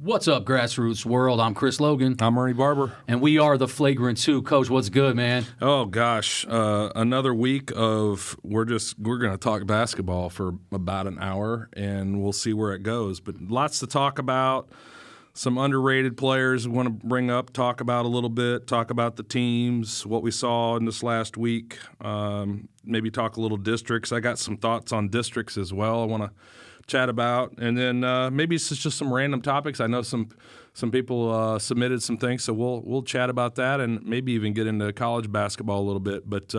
What's up, Grassroots World? I'm Chris Logan. I'm Ernie Barber. And we are the Flagrant 2. Coach, what's good, man? Oh, gosh. Another week of we're going to talk basketball for about an hour, and we'll see where it goes. But lots to talk about. Some underrated players we want to bring up, talk about a little bit, talk about the teams, what we saw in this last week, maybe talk a little districts. I got some thoughts on districts as well I want to chat about, and then maybe it's just some random topics. I know some people submitted some things, so we'll chat about that and maybe even get into college basketball a little bit. But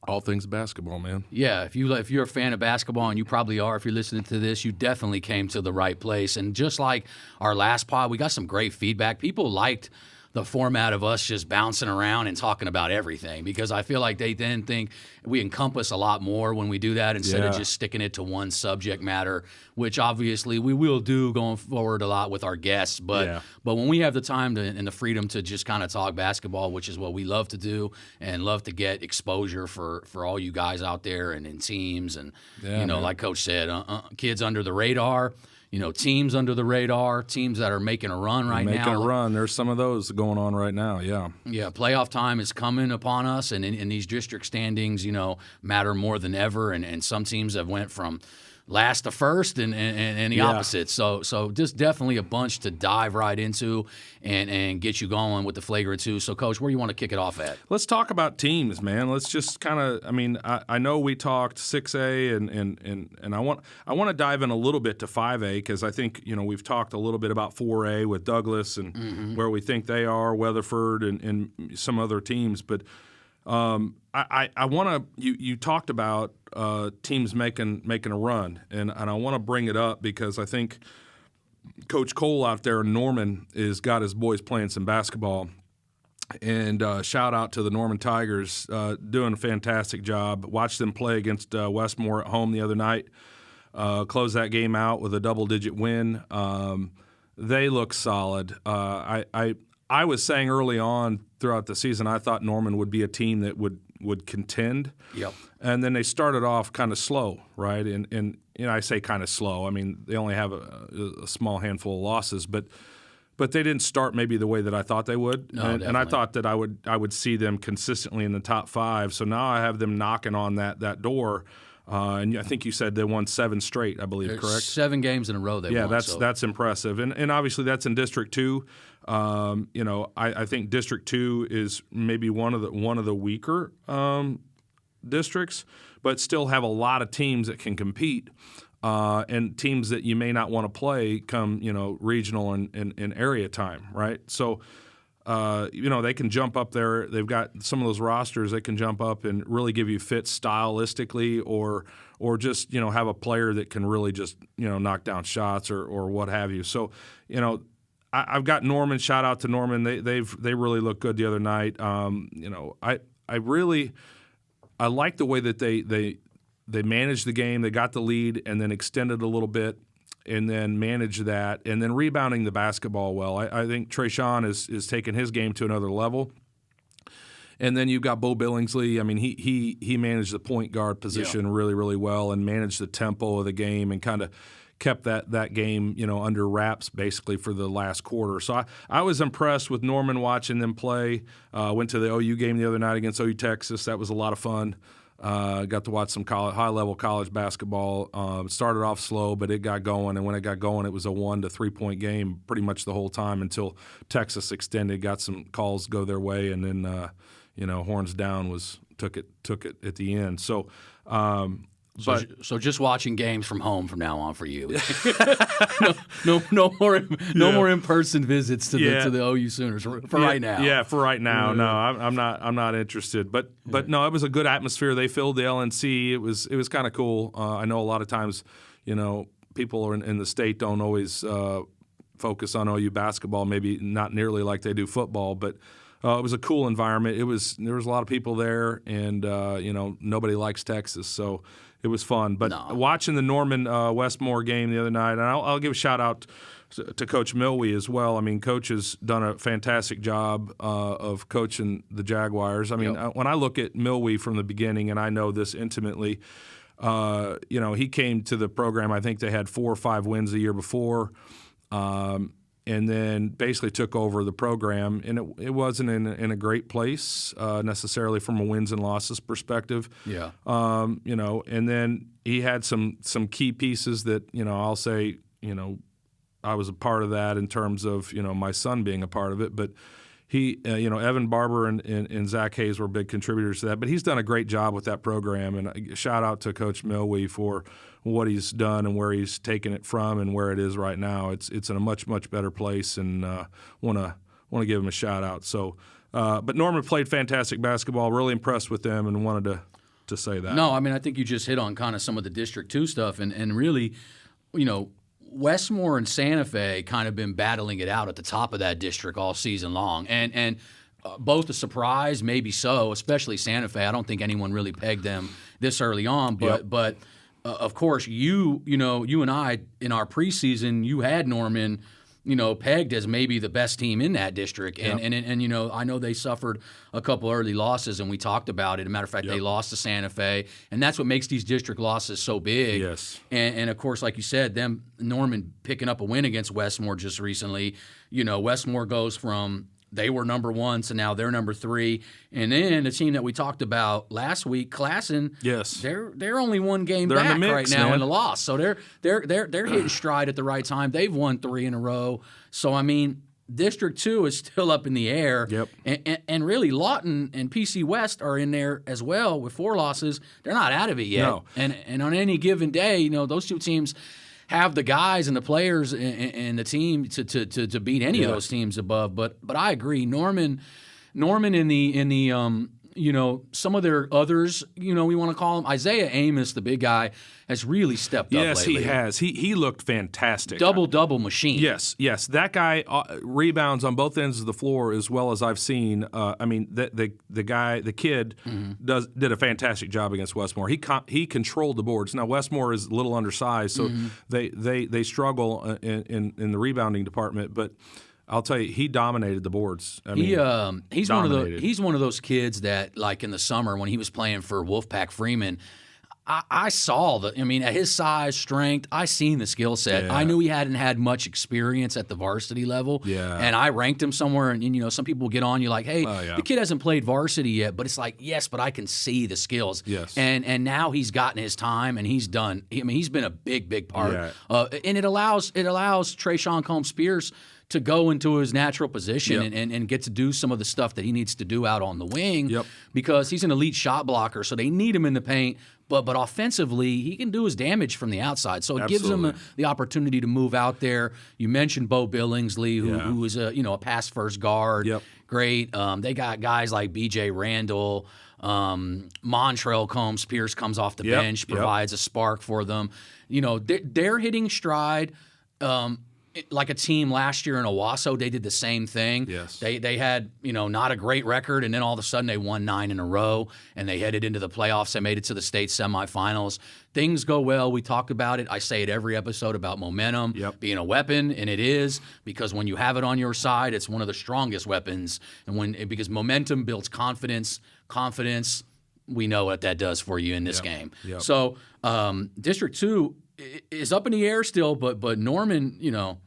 all things basketball, man. Yeah, if you're a fan of basketball, and you probably are if you're listening to this, you definitely came to the right place. And just like our last pod, we got some great feedback. People liked the format of us just bouncing around and talking about everything, because I feel like they then think we encompass a lot more when we do that instead of just sticking it to one subject matter, which obviously we will do going forward a lot with our guests. But when we have the time and the freedom to just kind of talk basketball, which is what we love to do and love to get exposure for all you guys out there and in teams and, like Coach said, kids under the radar. Teams under the radar, teams that are making a run now. Making a run. There's some of those going on right now, yeah. Yeah, playoff time is coming upon us, and in these district standings, matter more than ever, and some teams have went from last to first and the opposite. So just definitely a bunch to dive right into and get you going with the Flagrant 2. So, Coach, where do you want to kick it off at? Let's talk about teams, man. Let's just kind of, I know we talked 6A and I want to dive in a little bit to 5A, because I think, we've talked a little bit about 4A with Douglas and where we think they are, Weatherford and some other teams. But I want to. You talked about teams making a run, and I want to bring it up because I think Coach Cole out there in Norman has got his boys playing some basketball, and shout out to the Norman Tigers, doing a fantastic job. Watched them play against Westmore at home the other night. Closed that game out with a double-digit win. They look solid. I was saying early on throughout the season I thought Norman would be a team that would contend. Yep. And then they started off kind of slow, right? And I say kind of slow. I mean, they only have a small handful of losses, but they didn't start maybe the way that I thought they would. No, and I thought that I would see them consistently in the top 5. So now I have them knocking on that door. And I think you said they won 7 straight, I believe, correct? 7 games in a row they won. Yeah, that's impressive. And obviously that's in District 2. I think District 2 is maybe one of the weaker districts, but still have a lot of teams that can compete, and teams that you may not want to play come regional and area time, right? So they can jump up there. They've got some of those rosters that can jump up and really give you fits stylistically, or just have a player that can really just knock down shots or what have you. So I've got Norman. Shout out to Norman. They really looked good the other night. I like the way that they managed the game. They got the lead and then extended a little bit, and then managed that, and then rebounding the basketball well. I think Trayshawn is taking his game to another level. And then you've got Bo Billingsley. I mean, he managed the point guard position really, really well, and managed the tempo of the game and kind of kept that game, under wraps basically for the last quarter. So I was impressed with Norman watching them play. Went to the OU game the other night against OU Texas. That was a lot of fun. Got to watch some high-level college basketball. Started off slow, but it got going, and when it got going, it was a 1 to 3 point game pretty much the whole time until Texas extended, got some calls go their way, and then horns down took it at the end. So. So just watching games from home from now on for you. no more in-person visits to the OU Sooners for right now. Yeah, for right now. No, I'm not interested. But no, it was a good atmosphere. They filled the LNC. It was kind of cool. I know a lot of times, people in the state don't always focus on OU basketball, maybe not nearly like they do football, but it was a cool environment. There was a lot of people there, and nobody likes Texas, so it was fun. But watching the Norman Westmore game the other night, and I'll give a shout out to Coach Milwee as well. I mean, Coach has done a fantastic job of coaching the Jaguars. I mean, when I look at Milwee from the beginning, and I know this intimately, he came to the program. I think they had 4 or 5 wins the year before. and then basically took over the program. And it wasn't in a great place necessarily from a wins and losses perspective. Yeah. And then he had some key pieces that, I'll say, I was a part of that in terms of, my son being a part of it. But he, Evan Barber and Zach Hayes were big contributors to that. But he's done a great job with that program. And shout out to Coach Milwee for what he's done and where he's taken it from and where it is right now. It's in a much, much better place, and want to give him a shout out. So, but Norman played fantastic basketball. Really impressed with them, and wanted to say that. No, I mean, I think you just hit on kind of some of the District 2 stuff, and really, Westmore and Santa Fe kind of been battling it out at the top of that district all season long, and both a surprise, maybe so, especially Santa Fe. I don't think anyone really pegged them this early on, but of course, you and I in our preseason, you had Norman, pegged as maybe the best team in that district, and I know they suffered a couple early losses, and we talked about it. As a matter of fact, they lost to Santa Fe, and that's what makes these district losses so big. Yes, and of course, like you said, Norman picking up a win against Westmore just recently. Westmore goes from they were number 1, so now they're number 3. And then the team that we talked about last week, Classen, yes, they're only one game they're back in the mix, right now man. in the loss. So they're hitting stride at the right time. They've won 3 in a row. So I mean, District 2 is still up in the air. Yep. And really, Lawton and PC West are in there as well with 4 losses. They're not out of it yet. No. And on any given day, those two teams have the guys and the players and the team to beat any of those teams above. But I agree, Norman in the some of their others, we want to call him Isaiah Amos, the big guy, has really stepped up lately. Yes, he has. He looked fantastic. Double machine. Yes. That guy rebounds on both ends of the floor as well as I've seen. The kid did a fantastic job against Westmore. He controlled the boards. Now Westmore is a little undersized, so they struggle in the rebounding department, but I'll tell you, he dominated the boards. He's one of those kids that, like in the summer when he was playing for Wolfpack Freeman, I saw at his size, strength, I seen the skill set. Yeah. I knew he hadn't had much experience at the varsity level. Yeah. And I ranked him somewhere, and some people get on you like, hey, the kid hasn't played varsity yet, but it's like, yes, but I can see the skills. Yes. And now he's gotten his time, and he's done. He's been a big part. Yeah. And it allows Trayshawn Combs-Pierce to go into his natural position and get to do some of the stuff that he needs to do out on the wing because he's an elite shot blocker, so they need him in the paint. But offensively, he can do his damage from the outside. So it gives him the opportunity to move out there. You mentioned Bo Billingsley, who is a pass-first guard. Yep. Great. They got guys like B.J. Randall. Montrell Combs-Pierce comes off the bench, provides a spark for them. They're hitting stride. Like a team last year in Owasso, they did the same thing. Yes. They had, not a great record, and then all of a sudden they won 9 in a row, and they headed into the playoffs. They made it to the state semifinals. Things go well. We talk about it. I say it every episode about momentum being a weapon, and it is, because when you have it on your side, it's one of the strongest weapons. And because momentum builds confidence, we know what that does for you in this game. Yep. So District 2 is up in the air still, but Norman,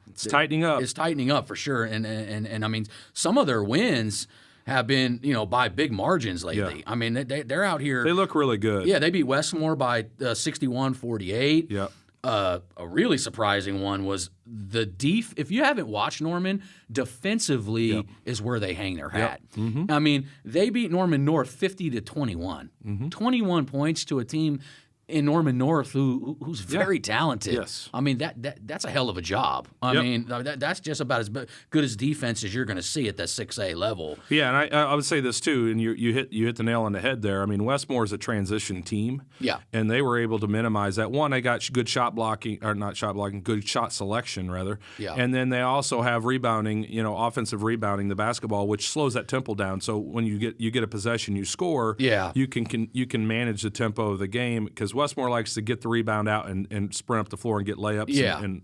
it's tightening up. It's tightening up for sure, and I mean, some of their wins have been by big margins lately. I mean, they're out here. They look really good. Yeah, they beat Westmore by 61-48. Yep. A really surprising one was if you haven't watched Norman, defensively is where they hang their hat. Mm-hmm. I mean, they beat Norman North 50-21. 21 points to a team in Norman North who's very talented. Yes. I mean, that's a hell of a job. I mean, that's just about as good as defense as you're going to see at that 6A level. Yeah, and I would say this too, and you hit the nail on the head there. I mean, Westmore is a transition team. Yeah. And they were able to minimize that. One, they got good shot blocking, or not shot blocking, good shot selection rather. Yeah. And then they also have rebounding, offensive rebounding the basketball, which slows that tempo down. So when you get a possession, you score. Yeah. You can manage the tempo of the game, because Westmore likes to get the rebound out and sprint up the floor and get layups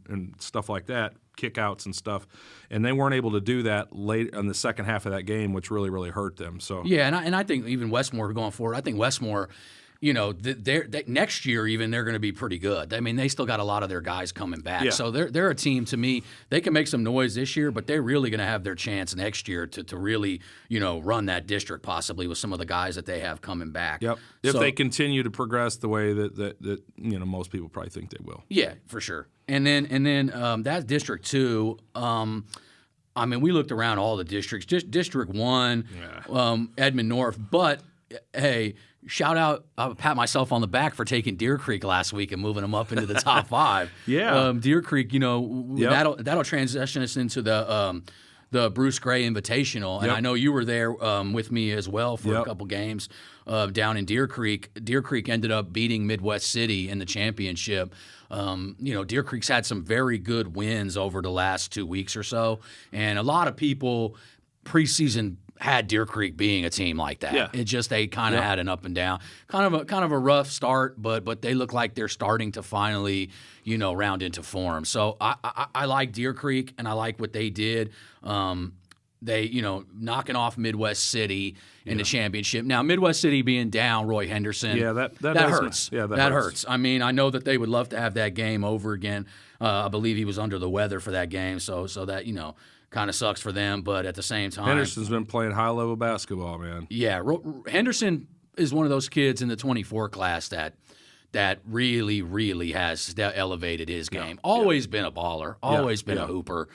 and stuff like that, kickouts and stuff. And they weren't able to do that late in the second half of that game, which really, really hurt them. So yeah, and I think even Westmore going forward, I think Westmore, next year even they're going to be pretty good. I mean, they still got a lot of their guys coming back. Yeah. So they're a team, to me, they can make some noise this year, but they're really going to have their chance next year to really, run that district possibly with some of the guys that they have coming back. Yep. If they continue to progress the way that most people probably think they will. Yeah, for sure. And then that District 2, we looked around all the districts. District 1, Edmond North, but hey, shout out, I'll pat myself on the back for taking Deer Creek last week and moving them up into the top 5. Yeah. Deer Creek, that'll transition us into the Bruce Gray Invitational. And I know you were there with me as well for a couple games down in Deer Creek. Deer Creek ended up beating Midwest City in the championship. Deer Creek's had some very good wins over the last 2 weeks or so. And a lot of people preseason had Deer Creek being a team like that. Yeah. It just they kind of had an up and down, kind of a rough start, but they look like they're starting to finally round into form. So I like Deer Creek and I like what they did. They knocking off Midwest City in the championship. Now Midwest City being down Roy Henderson, that hurts. Yeah, that hurts. I mean, I know that they would love to have that game over again. I believe he was under the weather for that game, so that kind of sucks for them, but at the same time, Henderson's been playing high-level basketball, man. Yeah, Henderson is one of those kids in the 24 class that really, really has elevated his game. Always been a baller, always been a hooper.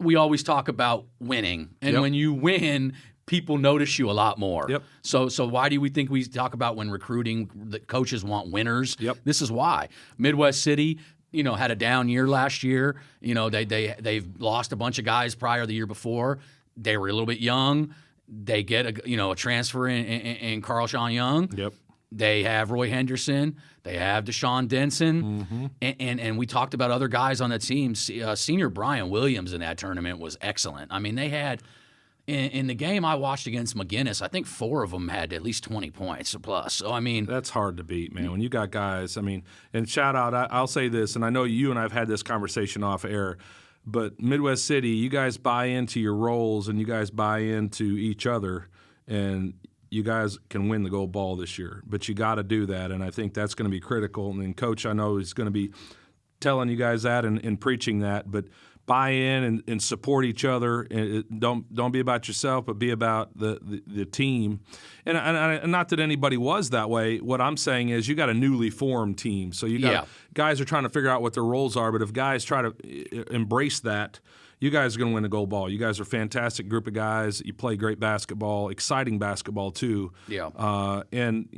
We always talk about winning, and when you win, people notice you a lot more. Yep. So why do we think we talk about when recruiting, the coaches want winners? Yep. This is why. Midwest City, had a down year last year. They've lost a bunch of guys prior the year before. They were a little bit young. They get a transfer in Carl Sean Young. Yep. They have Roy Henderson. They have Deshaun Denson. And we talked about other guys on the team. Senior Brian Williams in that tournament was excellent. I mean, they had in the game I watched against McGinnis, I think 4 of them had at least 20 points or plus. So, I mean, that's hard to beat, man. When you got guys, and shout out, I'll say this, and I know you and I have had this conversation off air, but Midwest City, you guys buy into your roles and you guys buy into each other, and you guys can win the gold ball this year. But you got to do that, and I think that's going to be critical. And then Coach, I know, is going to be telling you guys that and preaching that, but buy in and support each other. And don't be about yourself, but be about the team. And not that anybody was that way. What I'm saying is you got a newly formed team. So you got guys are trying to figure out what their roles are. But if guys try to embrace that, you guys are going to win a gold ball. You guys are a fantastic group of guys. You play great basketball, exciting basketball too. Yeah. And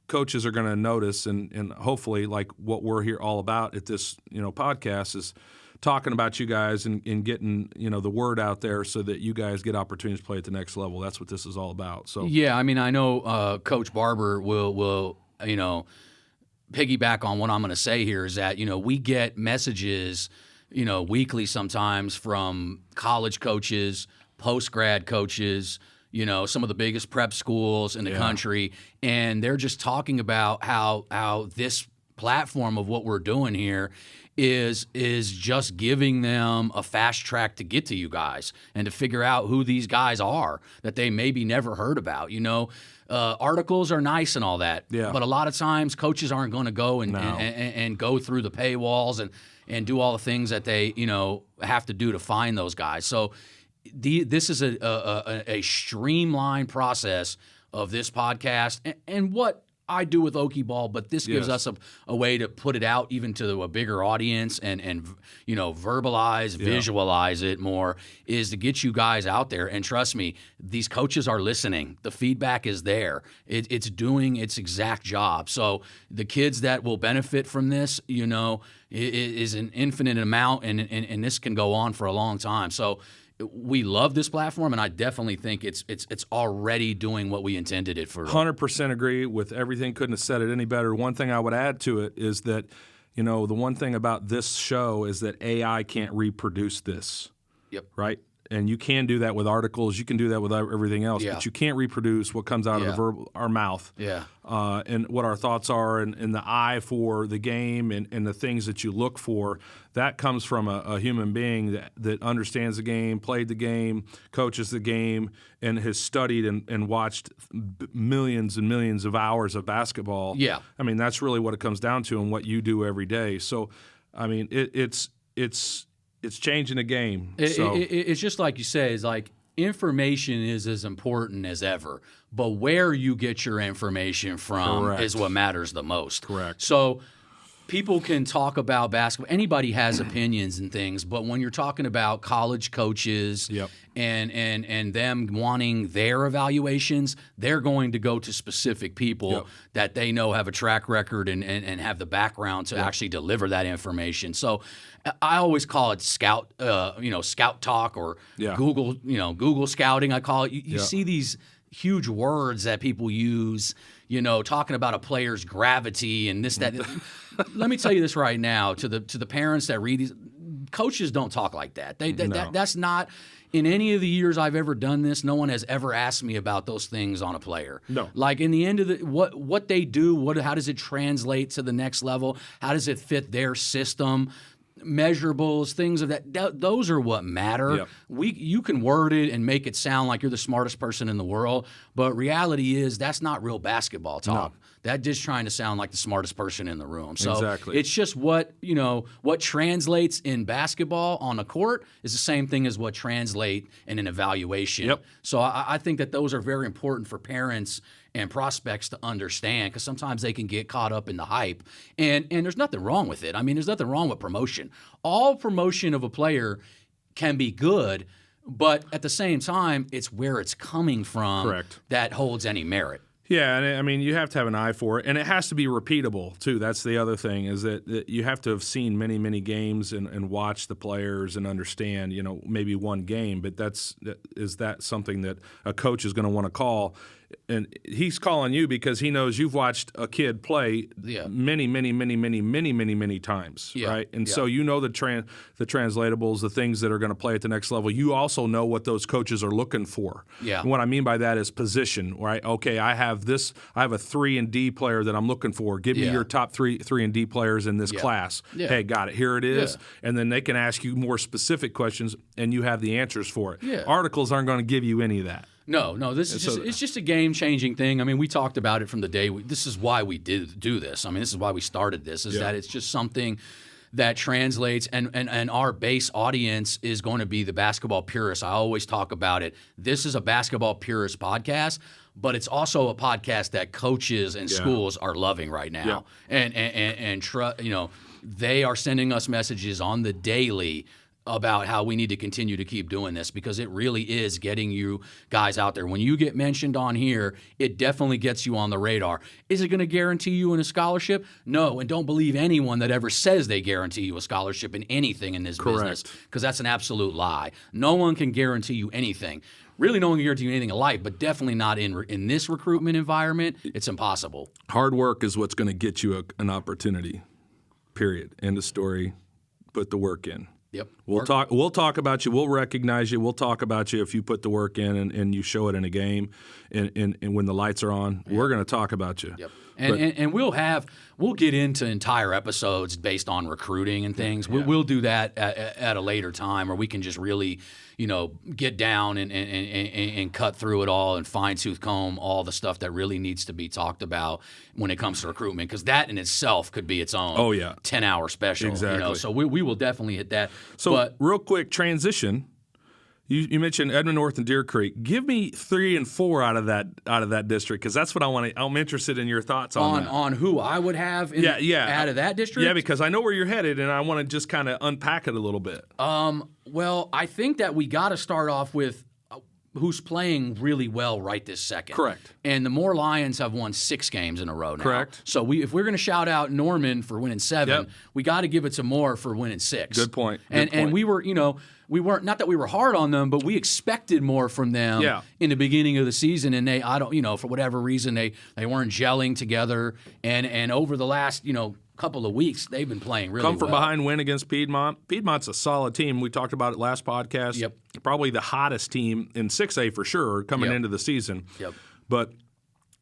coaches are going to notice, and hopefully, like what we're here all about at this podcast is talking about you guys and getting the word out there so that you guys get opportunities to play at the next level. That's what this is all about. So yeah, I know Coach Barber will piggyback on what I'm going to say here is that we get messages weekly sometimes from college coaches, post-grad coaches, some of the biggest prep schools in the country, and they're just talking about how this platform of what we're doing here is just giving them a fast track to get to you guys and to figure out who these guys are that they maybe never heard about. Articles are nice and all that, but a lot of times coaches aren't going to go and go through the paywalls and do all the things that they have to do to find those guys. So this is a streamlined process of this podcast and what I do with Okie Ball, but this gives us a way to put it out even to a bigger audience and verbalize, visualize it more, is to get you guys out there. And trust me, these coaches are listening. The feedback is there. It's doing its exact job. So the kids that will benefit from this, is an infinite amount, and this can go on for a long time. So we love this platform, and I definitely think it's already doing what we intended it for. 100% agree with everything. Couldn't have said it any better. One thing I would add to it is that, the one thing about this show is that AI can't reproduce this. Yep. Right? and you can do that with articles. You can do that with everything else, but you can't reproduce what comes out of our mouth. Yeah. And what our thoughts are, and the eye for the game, and the things that you look for. That comes from a human being that understands the game, played the game, coaches the game, and has studied and watched millions and millions of hours of basketball. Yeah. I mean, that's really what it comes down to, and what you do every day. So, I mean, it's changing the game. It's just like you say, is like information is as important as ever, but where you get your information from is what matters the most. Correct. So people can talk about basketball. Anybody has opinions and things, but when you're talking about college coaches and them wanting their evaluations, they're going to go to specific people that they know have a track record and have the background to actually deliver that information. So I always call it scout talk or Google scouting. I call it. You see these huge words that people use, talking about a player's gravity and this, that. Let me tell you this right now to the parents that read these. Coaches don't talk like that. That's not. In any of the years I've ever done this, no one has ever asked me about those things on a player. No. Like in the end of what they do, how does it translate to the next level? How does it fit their system? Measurables, things of that. Those are what matter. Yep. You can word it and make it sound like you're the smartest person in the world, but reality is that's not real basketball talk. No. That's just trying to sound like the smartest person in the room. So it's just what translates in basketball on the court is the same thing as what translate in an evaluation. Yep. So I think that those are very important for parents and prospects to understand, because sometimes they can get caught up in the hype. And there's nothing wrong with it. I mean, there's nothing wrong with promotion. All promotion of a player can be good, but at the same time, it's where it's coming from that holds any merit. Yeah, and I mean, you have to have an eye for it, and it has to be repeatable too. That's the other thing, is that you have to have seen many, many games and watch the players and understand, maybe one game, but is that something that a coach is going to want to call? And he's calling you because he knows you've watched a kid play many, many, many, many, many, many, many times, right? And so the translatables, the things that are going to play at the next level. You also know what those coaches are looking for. Yeah. And what I mean by that is position, right? Okay, I have a 3 and D player that I'm looking for. Give me your top 3 and D players in this class. Yeah. Hey, got it. Here it is. Yeah. And then they can ask you more specific questions, and you have the answers for it. Yeah. Articles aren't going to give you any of that. No, it's just a game-changing thing. I mean, we talked about it from the day. This is why we did do this. I mean, this is why we started this, is that it's just something that translates, and our base audience is going to be the basketball purists. I always talk about it. This is a basketball purist podcast, but it's also a podcast that coaches and schools are loving right now. And they are sending us messages on the daily about how we need to continue to keep doing this, because it really is getting you guys out there. When you get mentioned on here, it definitely gets you on the radar. Is it going to guarantee you a scholarship? No, and don't believe anyone that ever says they guarantee you a scholarship in anything in this business, because that's an absolute lie. No one can guarantee you anything. Really, no one can guarantee you anything in life, but definitely not in this recruitment environment. It's impossible. Hard work is what's going to get you an opportunity, period. End of story. Put the work in. Yep. We'll talk about you. We'll recognize you. We'll talk about you if you put the work in and you show it in a game, and when the lights are on, we're going to talk about you. Yep. And we'll get into entire episodes based on recruiting and things. We'll do that at a later time, where we can just really, get down and cut through it all and fine-tooth comb all the stuff that really needs to be talked about when it comes to recruitment, because that in itself could be its own 10-hour special. Exactly. So we will definitely hit that. So real quick transition. You mentioned Edmond North and Deer Creek. Give me 3 and 4 out of that district, because that's what I want to. I'm interested in your thoughts on that. On who I would have out of that district. Yeah, because I know where you're headed, and I want to just kind of unpack it a little bit. Well, I think that we got to start off with who's playing really well right this second. Correct. And the Moore Lions have won 6 games in a row now. Correct. So if we're going to shout out Norman for winning 7, we got to give it to Moore for winning 6. Good point. And we were, we weren't, not that we were hard on them, but we expected more from them in the beginning of the season, and for whatever reason, they weren't gelling together. And over the last, couple of weeks, they've been playing really Come from well. behind win against Piedmont. Piedmont's a solid team. We talked about it last podcast. Yep. Probably the hottest team in 6A for sure coming into the season. Yep. But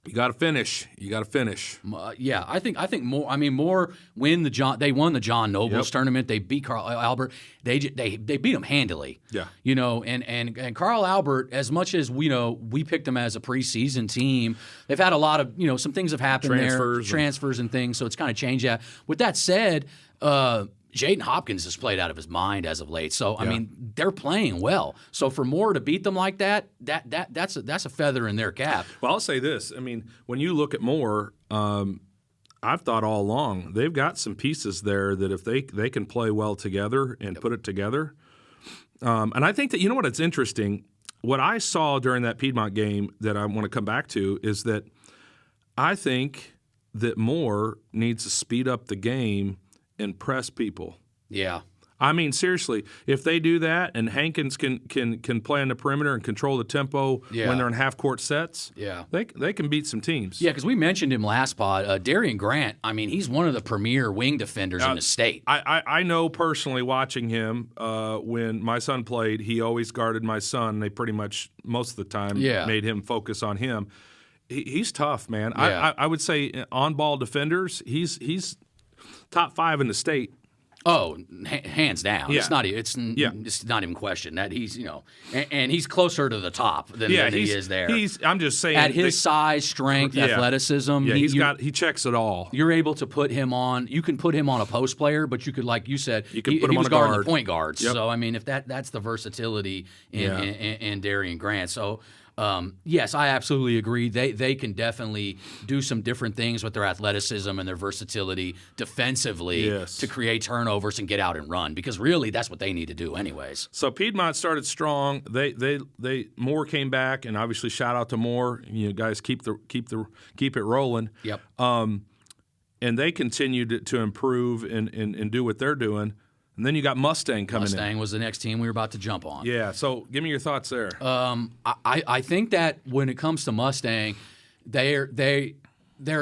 you got to finish. You got to finish. Yeah, I think more. I mean, Moore they won the John Nobles tournament. They beat Carl Albert. They beat them handily. Yeah. You know, and Carl Albert, as much as we picked them as a preseason team, they've had a lot of some things have happened transfers and things. So it's kind of changed that. With that said, Jaden Hopkins has played out of his mind as of late. So I mean, they're playing well. So for Moore to beat them like that's a feather in their cap. Well, I'll say this. I mean, when you look at Moore, I've thought all along they've got some pieces there that if they can play well together and put it together. And I think that you know what it's interesting. What I saw during that Piedmont game that I want to come back to is that I think that Moore needs to speed up the game and press people. Yeah. I mean, seriously, if they do that and Hankins can play on the perimeter and control the tempo when they're in half-court sets, they can beat some teams. Yeah, because we mentioned him last pod. Darian Grant, I mean, he's one of the premier wing defenders in the state. I know personally watching him when my son played, he always guarded my son. They pretty much, most of the time, made him focus on him. He's tough, man. Yeah. I would say on-ball defenders, he's top 5 in the state. Oh, hands down. Yeah. It's not even question that he's and he's closer to the top than he is there. I'm just saying at his size, strength, athleticism. Yeah, he checks it all. You're able to put him on. You can put him on a post player, but you could, like you said, put him he was on a guarding guard. the point guards. Yep. So I mean, if that's the versatility in Darian Grant. So. Yes, I absolutely agree. They can definitely do some different things with their athleticism and their versatility defensively to create turnovers and get out and run, because really that's what they need to do anyways. So Piedmont started strong. They Moore came back, and obviously shout out to Moore. You guys keep it rolling. Yep. And they continued to improve and do what they're doing. And then you got Mustang coming in. Mustang was the next team we were about to jump on. Yeah, so give me your thoughts there. I think that when it comes to Mustang, they're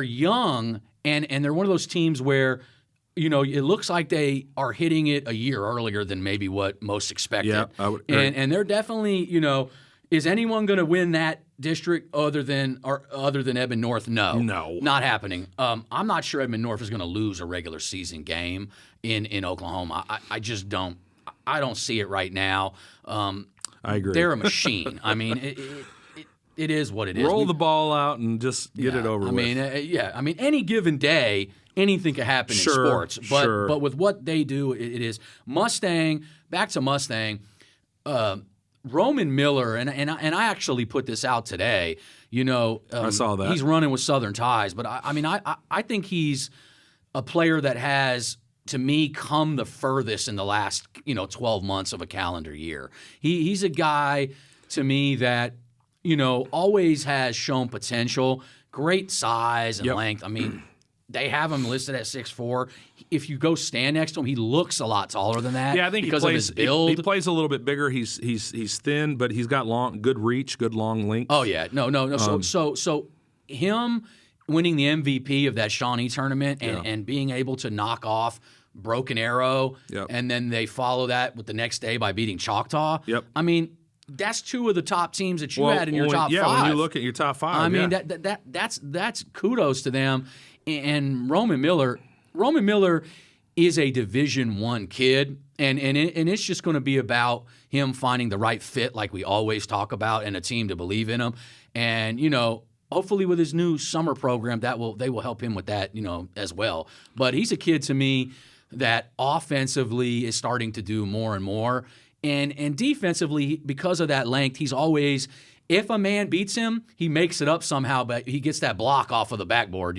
young and they're one of those teams where it looks like they are hitting it a year earlier than maybe what most expected. Yeah, I would agree. And they're definitely is anyone going to win that district other than Edmond North? No, not happening. I'm not sure Edmond North is going to lose a regular season game in Oklahoma. I just don't. I don't see it right now. I agree. They're a machine. I mean, it is what it is. Roll the ball out and just get it over with. I mean, any given day, anything can happen in sports. But with what they do, it is Mustang. Back to Mustang. Roman Miller, and I actually put this out today. I saw that. He's running with Southern ties, but I think he's a player that has, to me, come the furthest in the last 12 months of a calendar year. He's a guy to me that always has shown potential, great size and length. I mean, they have him listed at 6'4". If you go stand next to him, he looks a lot taller than that. Yeah, I think because of his build. He plays a little bit bigger. He's thin, but he's got good reach, good long length. Oh yeah, no. So him winning the MVP of that Shawnee tournament and being able to knock off Broken Arrow, and then they follow that with the next day by beating Choctaw. Yep. I mean, that's two of the top teams that you had in your top 5. Yeah, when you look at your top 5. I mean, that's kudos to them. And Roman Miller is a Division I kid, and it's just going to be about him finding the right fit, like we always talk about, and a team to believe in him. And hopefully with his new summer program, they will help him with that, as well. But he's a kid to me that offensively is starting to do more and more, and defensively, because of that length, he's always. If a man beats him, he makes it up somehow, but he gets that block off of the backboard,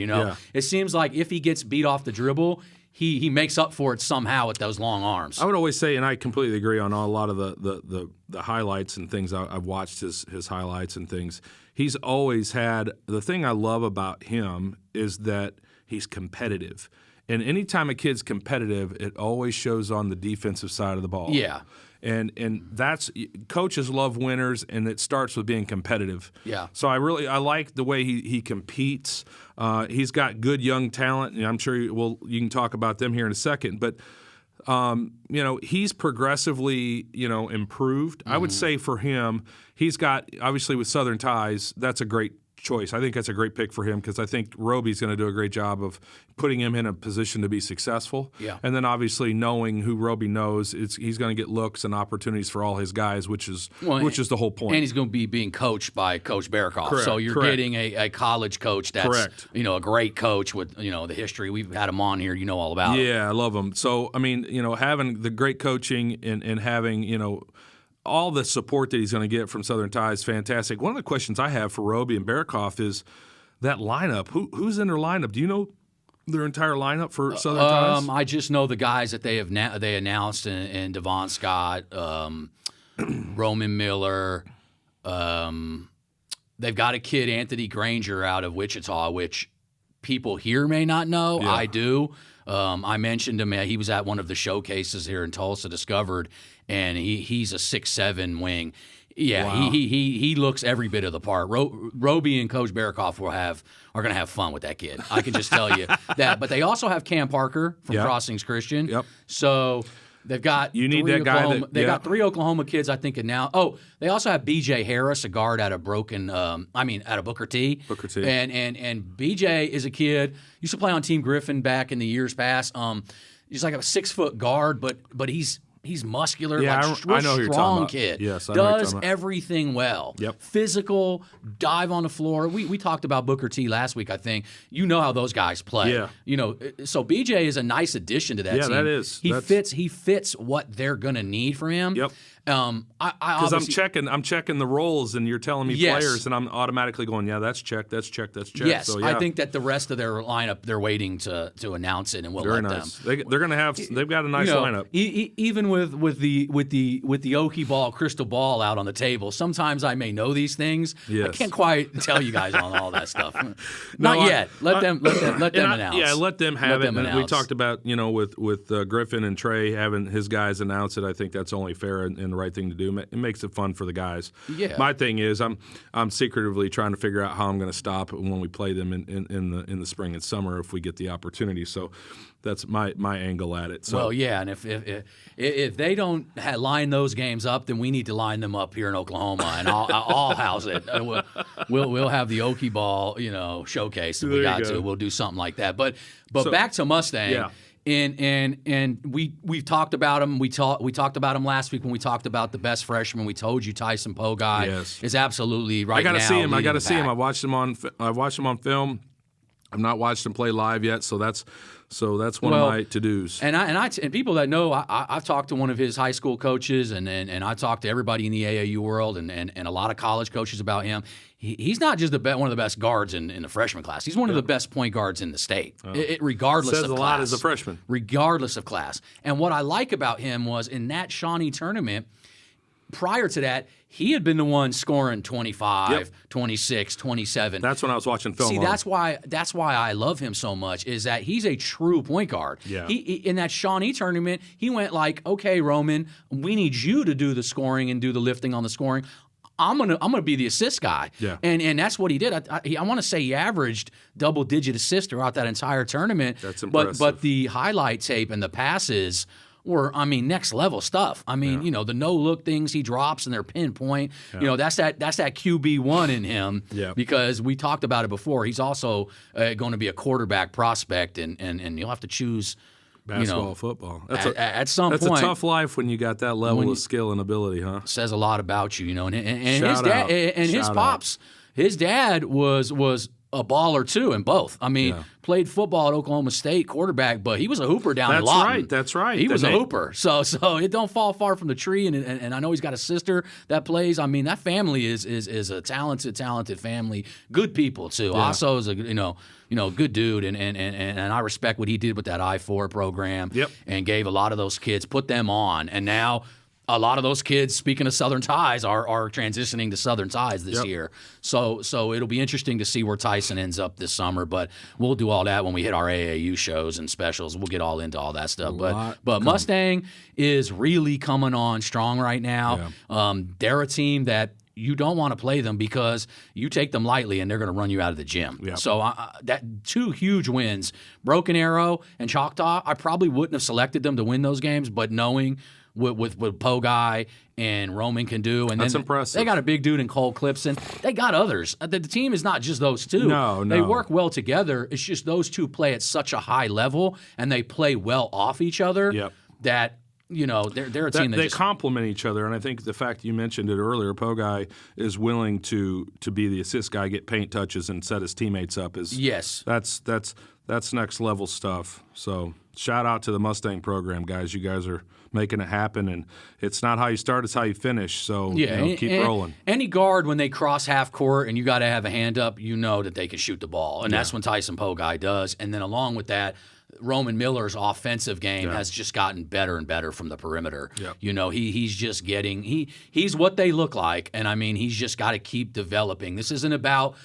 It seems like if he gets beat off the dribble, he makes up for it somehow with those long arms. I would always say, and I completely agree on a lot of the highlights and things. I've watched his highlights and things. He's always had – the thing I love about him is that he's competitive. And anytime a kid's competitive, it always shows on the defensive side of the ball. Yeah. And that's coaches love winners, and it starts with being competitive. Yeah. So I like the way he competes. He's got good young talent, and I'm sure you can talk about them here in a second. But he's progressively improved. I would say for him, he's got obviously with Southern ties. That's a great choice. I think that's a great pick for him because I think Roby's going to do a great job of putting him in a position to be successful. Yeah. And then obviously knowing who Roby knows, he's going to get looks and opportunities for all his guys, which is the whole point. And he's going to be being coached by Coach Barakoff. Correct, so you're getting a college coach that's Correct. A great coach with the history. We've had him on here. You know all about it. Yeah, I love him. So I mean, having the great coaching and having all the support that he's going to get from Southern Ties, fantastic. One of the questions I have for Roby and Barakoff is that lineup. Who's in their lineup? Do you know their entire lineup for Southern Ties? I just know the guys that they announced, and Devon Scott, Roman Miller. They've got a kid, Anthony Granger, out of Wichita, which people here may not know. Yeah. I do. I mentioned him. He was at one of the showcases here in Tulsa, Discovered, and he's a 6'7" wing. Yeah, wow. he looks every bit of the part. Roby and Coach Barakoff are going to have fun with that kid. I can just tell you that. But they also have Cam Parker from Crossings Christian. Yep. So they've got got 3 Oklahoma kids, I think, and now. Oh, they also have B.J. Harris, a guard out of Booker T. Booker T. And B.J. is a kid used to play on Team Griffin back in the years past. He's like a 6-foot guard, but he's muscular, I know who you're talking strong about. kid. Yes, I know who you're does talking about. everything well. Yep. Physical, dive on the floor. We talked about Booker T last week, I think. You know how those guys play. Yeah. So BJ is a nice addition to that team. Yeah, that is. He fits what they're gonna need from him. Yep. Because I'm checking the roles, and you're telling me players, and I'm automatically going, yeah, that's checked. Yes, so, yeah. I think that the rest of their lineup, they're waiting to announce it, and we'll Very let nice. them. They're going to have. They've got a nice lineup. Even with the Okie ball crystal ball out on the table, sometimes I may know these things. Yes. I can't quite tell you guys on all that stuff. Not yet. Let them announce. Yeah, let them have Let it. them And we announce. talked about with Griffin and Trey having his guys announce it. I think that's only fair and the right thing to do. It makes it fun for the guys. Yeah. My thing is I'm secretively trying to figure out how I'm going to stop when we play them in the spring and summer if we get the opportunity. So that's my angle at it. So. Well, yeah, and if they don't line those games up, then we need to line them up here in Oklahoma, and I'll house it. We'll have the Okie ball, showcase if we got to. We'll do something like that. But So, back to Mustang. Yeah. And we've talked about him. We talked about him last week when we talked about the best freshman. We told you Tyson Pogai is absolutely right now. I got to see him. leading I watched him on film. I've not watched him play live yet, so that's one of my to-dos. And people that know, I've talked to one of his high school coaches, and I talked to everybody in the AAU world, and a lot of college coaches about him. He's not just one of the best guards in the freshman class. He's one of the best point guards in the state, regardless Says of class. a lot as a freshman. Regardless of class. And what I like about him was in that Shawnee tournament, prior to that, he had been the one scoring 25, 26, 27. That's when I was watching film. See, that's why I love him so much, is that he's a true point guard. Yeah. He in that Shawnee tournament, he went like, okay, Roman, we need you to do the scoring and do the lifting on the scoring. I'm gonna be the assist guy. Yeah. And that's what he did. I want to say he averaged double-digit assists throughout that entire tournament. That's impressive. But the highlight tape and the passes were, next level stuff. the no-look things he drops and they're pinpoint. Yeah. That's that QB1 in him. Yeah. Because we talked about it before. He's also going to be a quarterback prospect, and you'll have to choose. Basketball, football. At some point. That's a tough life when you got that level of skill and ability, huh? Says a lot about you, And his Shout dad out. and his Shout pops, his dad was a baller too in both. Played football at Oklahoma State, quarterback, but he was a hooper down in Lawton. That's right. He was a hooper. So it don't fall far from the tree. And I know he's got a sister that plays. That family is a talented family. Good people too. Yeah. Also is a good dude, and I respect what he did with that I-4 program. Yep. And gave a lot of those kids, put them on, and now a lot of those kids, speaking of Southern ties, are transitioning to Southern ties this year. So it'll be interesting to see where Tyson ends up this summer. But we'll do all that when we hit our AAU shows and specials. We'll get all into all that stuff. But Mustang is really coming on strong right now. Yeah. They're a team that you don't want to play them because you take them lightly and they're going to run you out of the gym. Yep. So that 2 huge wins, Broken Arrow and Choctaw, I probably wouldn't have selected them to win those games, but knowing what Pogai and Roman can do, and that's then impressive. They got a big dude in Cole Clipson. They got others. The team is not just those two. No. They work well together. It's just those two play at such a high level and they play well off each other that they're a team that they complement each other, and I think the fact you mentioned it earlier, Pogai is willing to be the assist guy, get paint touches, and set his teammates up. That's next level stuff. So shout out to the Mustang program, guys. You guys are making it happen, and it's not how you start, it's how you finish. So keep rolling. Any guard, when they cross half court and you got to have a hand up, you know that they can shoot the ball, and that's when Tyson Pogai does. And then along with that, Roman Miller's offensive game has just gotten better and better from the perimeter. Yep. He's just getting he's what they look like, and I mean he's just got to keep developing. This isn't about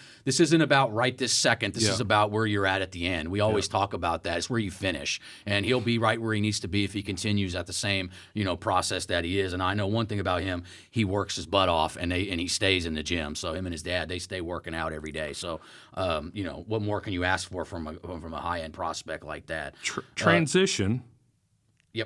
right this second. This is about where you're at the end. We always talk about that. It's where you finish, and he'll be right where he needs to be if he continues at the same process that he is. And I know one thing about him: he works his butt off, and he stays in the gym. So him and his dad, they stay working out every day. So what more can you ask for from a high end prospect like that? Transition.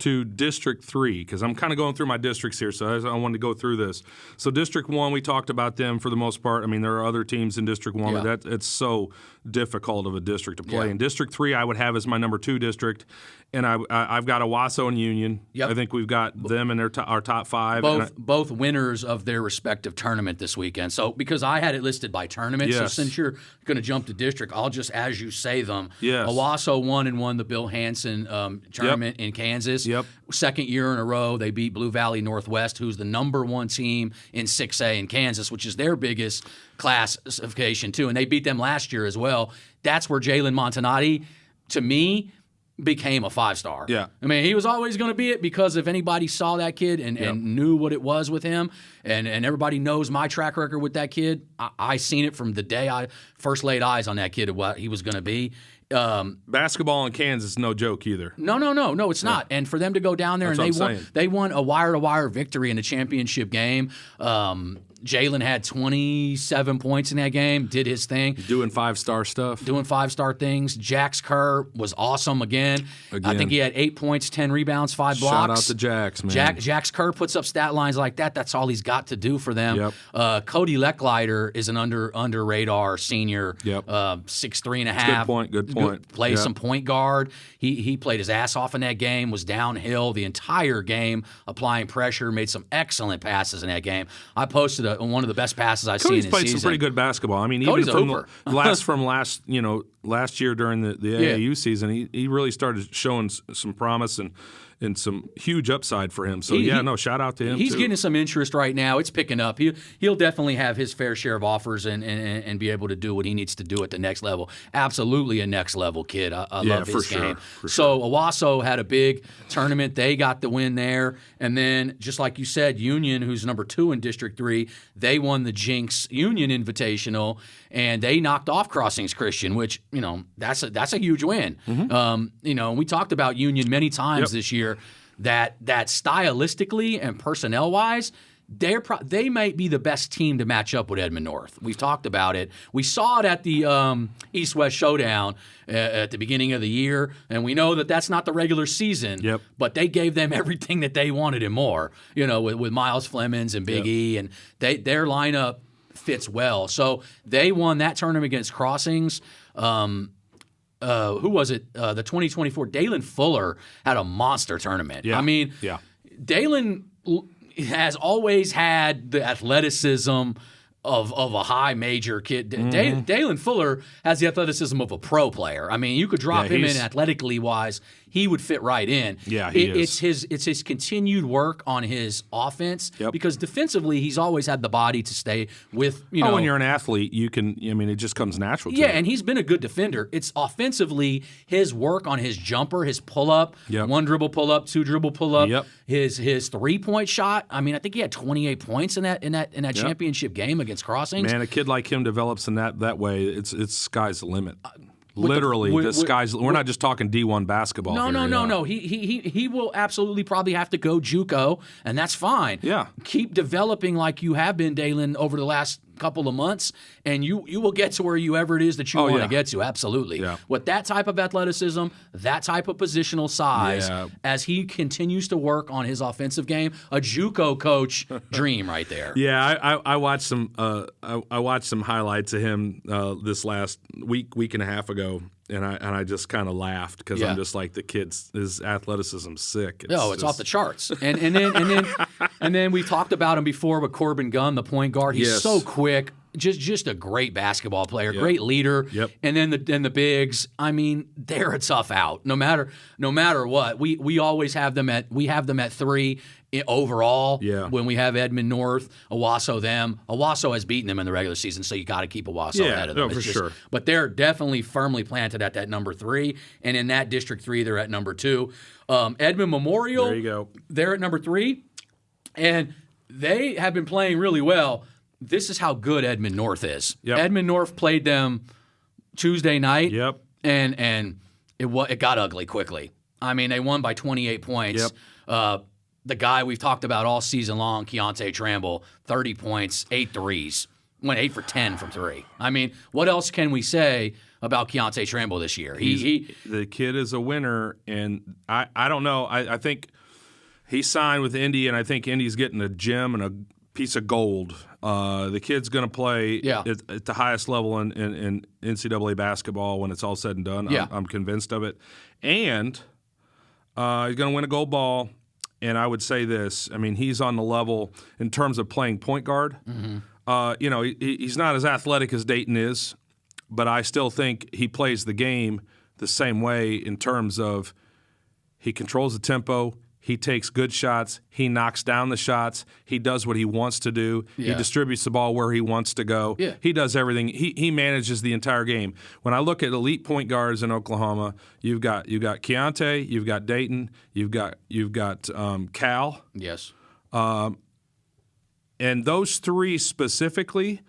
To District 3, because I'm kind of going through my districts here, so I wanted to go through this. So District 1, we talked about them for the most part. I mean, there are other teams in District 1, but it's so difficult of a district to play. In District 3, I would have as my number 2 district, and I've got Owasso and Union. Yep. I think we've got them in our top 5. Both winners of their respective tournament this weekend. So because I had it listed by tournament, so since you're going to jump to district, I'll just, as you say them. Yes. Owasso won the Bill Hansen tournament in Kansas. Yep. Second year in a row, they beat Blue Valley Northwest, who's the number 1 team in 6A in Kansas, which is their biggest classification too, and they beat them last year as well. That's where Jalen Montanati, to me, became a 5-star. Yeah. I mean, he was always going to be it because if anybody saw that kid and knew what it was with him, and everybody knows my track record with that kid, I seen it from the day I first laid eyes on that kid of what he was going to be. Basketball in Kansas is no joke either. No, it's not. And for them to go down there they won a wire-to-wire victory in the championship game. Jalen had 27 points in that game, did his thing. Doing 5-star stuff. Doing 5-star things. Jax Kerr was awesome again. I think he had 8 points, 10 rebounds, 5 blocks. Shout out to Jax, man. Jax Kerr puts up stat lines like that. That's all he's got to do for them. Yep. Cody Lecklider is an under radar senior. Yep. 6'3.5". Good point. Plays some point guard. He played his ass off in that game, was downhill the entire game, applying pressure, made some excellent passes in that game. I posted one of the best passes I've seen in season. Cody's played some pretty good basketball. I mean, Cody's even from last year during the AAU season, he really started showing some promise and some huge upside for him. So, shout out to him, He's too. getting some interest right now. It's picking up. He'll definitely have his fair share of offers and be able to do what he needs to do at the next level. Absolutely a next-level kid. I love his game. So, Owasso had a big tournament. They got the win there. And then, just like you said, Union, who's number 2 in District 3, they won the Jinx Union Invitational, and they knocked off Crossings Christian, which, that's a huge win. Mm-hmm. We talked about Union many times this year. That stylistically and personnel-wise, they might be the best team to match up with Edmond North. We've talked about it. We saw it at the East-West Showdown at the beginning of the year, and we know that that's not the regular season. Yep. But they gave them everything that they wanted and more. With Miles Flemings and Big E, and their lineup fits well. So they won that tournament against Crossings. Who was it? The 2024 Dalen Fuller had a monster tournament. Yeah. I mean, Dalen has always had the athleticism of a high major kid. Dalen Fuller has the athleticism of a pro player. I mean, you could drop him in athletically wise. he would fit right in. Yeah, he is. It's his continued work on his offense Yep. because defensively he's always had the body to stay with, when you're an athlete, you can. I mean, it just comes natural to yeah, you. and he's been a good defender. It's offensively his work on his jumper, his pull up, Yep. 1 dribble pull up, 2 dribble pull up, Yep. his 3-point shot. I mean, I think he had 28 points in that championship game against Crossings. Man, a kid like him develops in that way. It's sky's the limit. Literally, the sky's. We're not just talking D1 basketball. No. He will absolutely probably have to go JUCO, and that's fine. Yeah. Keep developing like you have been, Dalen, over the last couple of months, and you will get to where it is that you want to get to. Absolutely. Yeah. With that type of athleticism, that type of positional size, as he continues to work on his offensive game, a JUCO coach dream right there. Yeah, I watched some. I watched some highlights of him this last week and a half ago, and I just kind of laughed because I'm just like, the kid's his athleticism's sick. It's off the charts. And then we talked about him before with Corbin Gunn, the point guard. He's so quick, just a great basketball player, great leader. Yep. And then the bigs. I mean, they're a tough out. No matter what, we always have them at 3 overall. Yeah. When we have Edmond North, Owasso them. Owasso has beaten them in the regular season, so you got to keep Owasso ahead of them. For sure. But they're definitely firmly planted at that number 3, and in that District 3, they're at number 2. Edmond Memorial, There you go. they're at number 3, and they have been playing really well. This is how good Edmond North is. Yep. Edmond North played them Tuesday night, Yep. and it got ugly quickly. I mean, they won by 28 points. Yep. The guy we've talked about all season long, Keontae Tramble, 30 points, 8 threes, went 8 for 10 from 3. I mean, what else can we say about Keontae Tramble this year? The kid is a winner, and I don't know. I think he signed with Indy, and I think Indy's getting a gem and a piece of gold. The kid's going to play at the highest level in NCAA basketball when it's all said and done. Yeah. I'm convinced of it. And he's going to win a gold ball. And I would say this. I mean, he's on the level in terms of playing point guard. Mm-hmm. He's not as athletic as Dayton is, but I still think he plays the game the same way in terms of he controls the tempo. He takes good shots. He knocks down the shots. He does what he wants to do. Yeah. He distributes the ball where he wants to go. Yeah. He does everything. He manages the entire game. When I look at elite point guards in Oklahoma, you've got Keontae, you've got Dayton, you've got Cal, yes. and those 3 specifically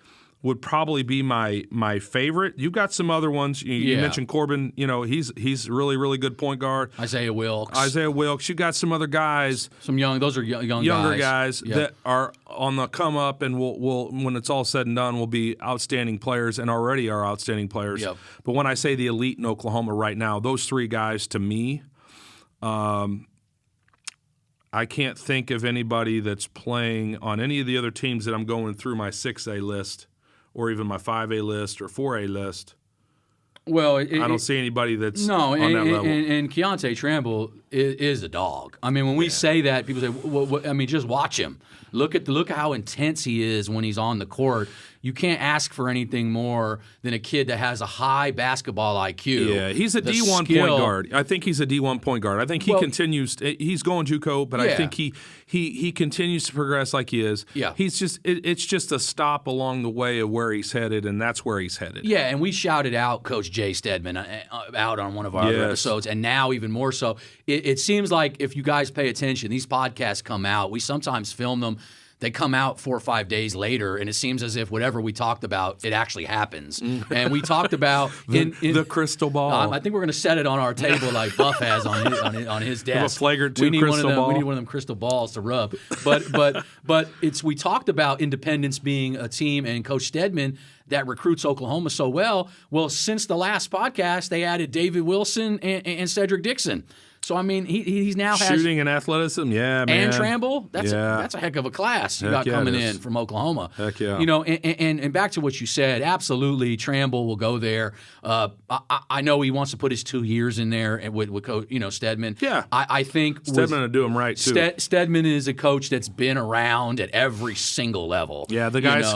would probably be my favorite. You've got some other ones. You mentioned Corbin. He's really, really good point guard. Isaiah Wilkes. You've got some other guys. Those are Younger guys Yep. that are on the come up and will when it's all said and done, will be outstanding players and already are outstanding players. Yep. But when I say the elite in Oklahoma right now, those 3 guys to me, I can't think of anybody that's playing on any of the other teams that I'm going through my 6A list or even my 5A list or 4A list. Well, I don't see anybody that's on that level. And Keontae Tramble is a dog. I mean, when we say that, people say, I mean, just watch him. Look at how intense he is when he's on the court. You can't ask for anything more than a kid that has a high basketball IQ. Yeah, he's a D1 point guard. I think he's a D1 point guard. I think he continues. He's going JUCO, but I think he continues to progress like he is. Yeah. He's just it's just a stop along the way of where he's headed, and that's where he's headed. Yeah, and we shouted out Coach Jay Stedman out on one of our other episodes, and now even more so. It seems like if you guys pay attention, these podcasts come out. We sometimes film them. They come out 4 or 5 days later, and it seems as if whatever we talked about, it actually happens. And we talked about the crystal ball. I think we're going to set it on our table like Buff has on his desk. A Flagrant 2 crystal ball. We need one of them crystal balls to rub. But we talked about Independence being a team and Coach Stedman that recruits Oklahoma so well. Well, since the last podcast, they added David Wilson and Cedric Dixon. So, I mean, he's now has shooting and athleticism, man. And Tramble, that's a heck of a class you got coming in from Oklahoma. Heck yeah. And back to what you said, absolutely, Tramble will go there. I know he wants to put his 2 years in there with Coach, Stedman. Yeah. I think Stedman will do him right, too. Stedman is a coach that's been around at every single level. Yeah, the guys,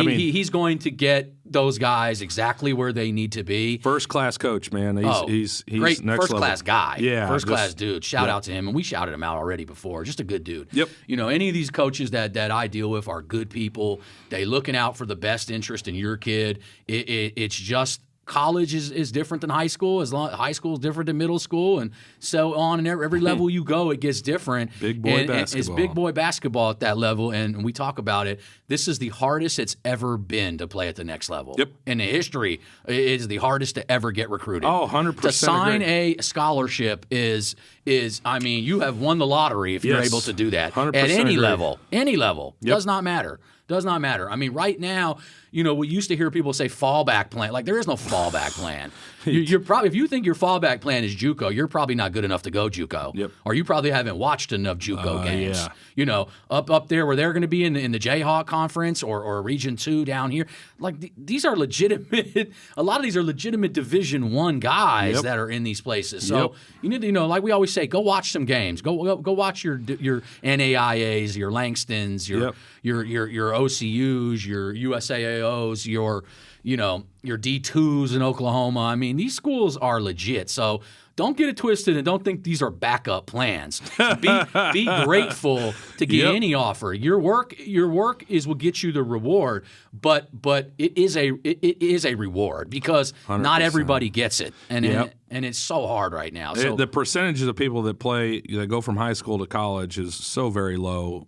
he's going to get those guys exactly where they need to be. First class coach, man. He's great next first level. class guy. Yeah, first class dude. Shout out to him, and we shouted him out already before. Just a good dude. Yep. Any of these coaches that I deal with are good people. They looking out for the best interest in your kid. It's just. College is different than high school. High school is different than middle school, and so on. And every level you go, it gets different. Big boy basketball. It's big boy basketball at that level, and we talk about it. This is the hardest it's ever been to play at the next level. Yep. In the history, it is the hardest to ever get recruited. Oh, 100%. To sign a scholarship is you have won the lottery if you're able to do that 100% at any agree. level. Any level. Yep. Does not matter. Does not matter. I mean, right now, we used to hear people say fallback plan. Like, there is no fallback plan. You're probably, if you think your fallback plan is JUCO, you're probably not good enough to go JUCO. Yep. Or you probably haven't watched enough JUCO games. Yeah. Up there where they're going to be in the Jayhawk Conference or Region 2 down here. Like, these are legitimate. A lot of these are legitimate Division I guys that are in these places. So you need to, like we always say, go watch some games. Go watch your NAIAs, your Langstons, your OCUs, your USAAOs, your D2s in Oklahoma. I mean, these schools are legit. So don't get it twisted and don't think these are backup plans. Be grateful to get any offer. Your work is what gets you the reward, but it is a reward because 100%. Not everybody gets it, and it's so hard right now. So the percentages of people that go from high school to college is so very low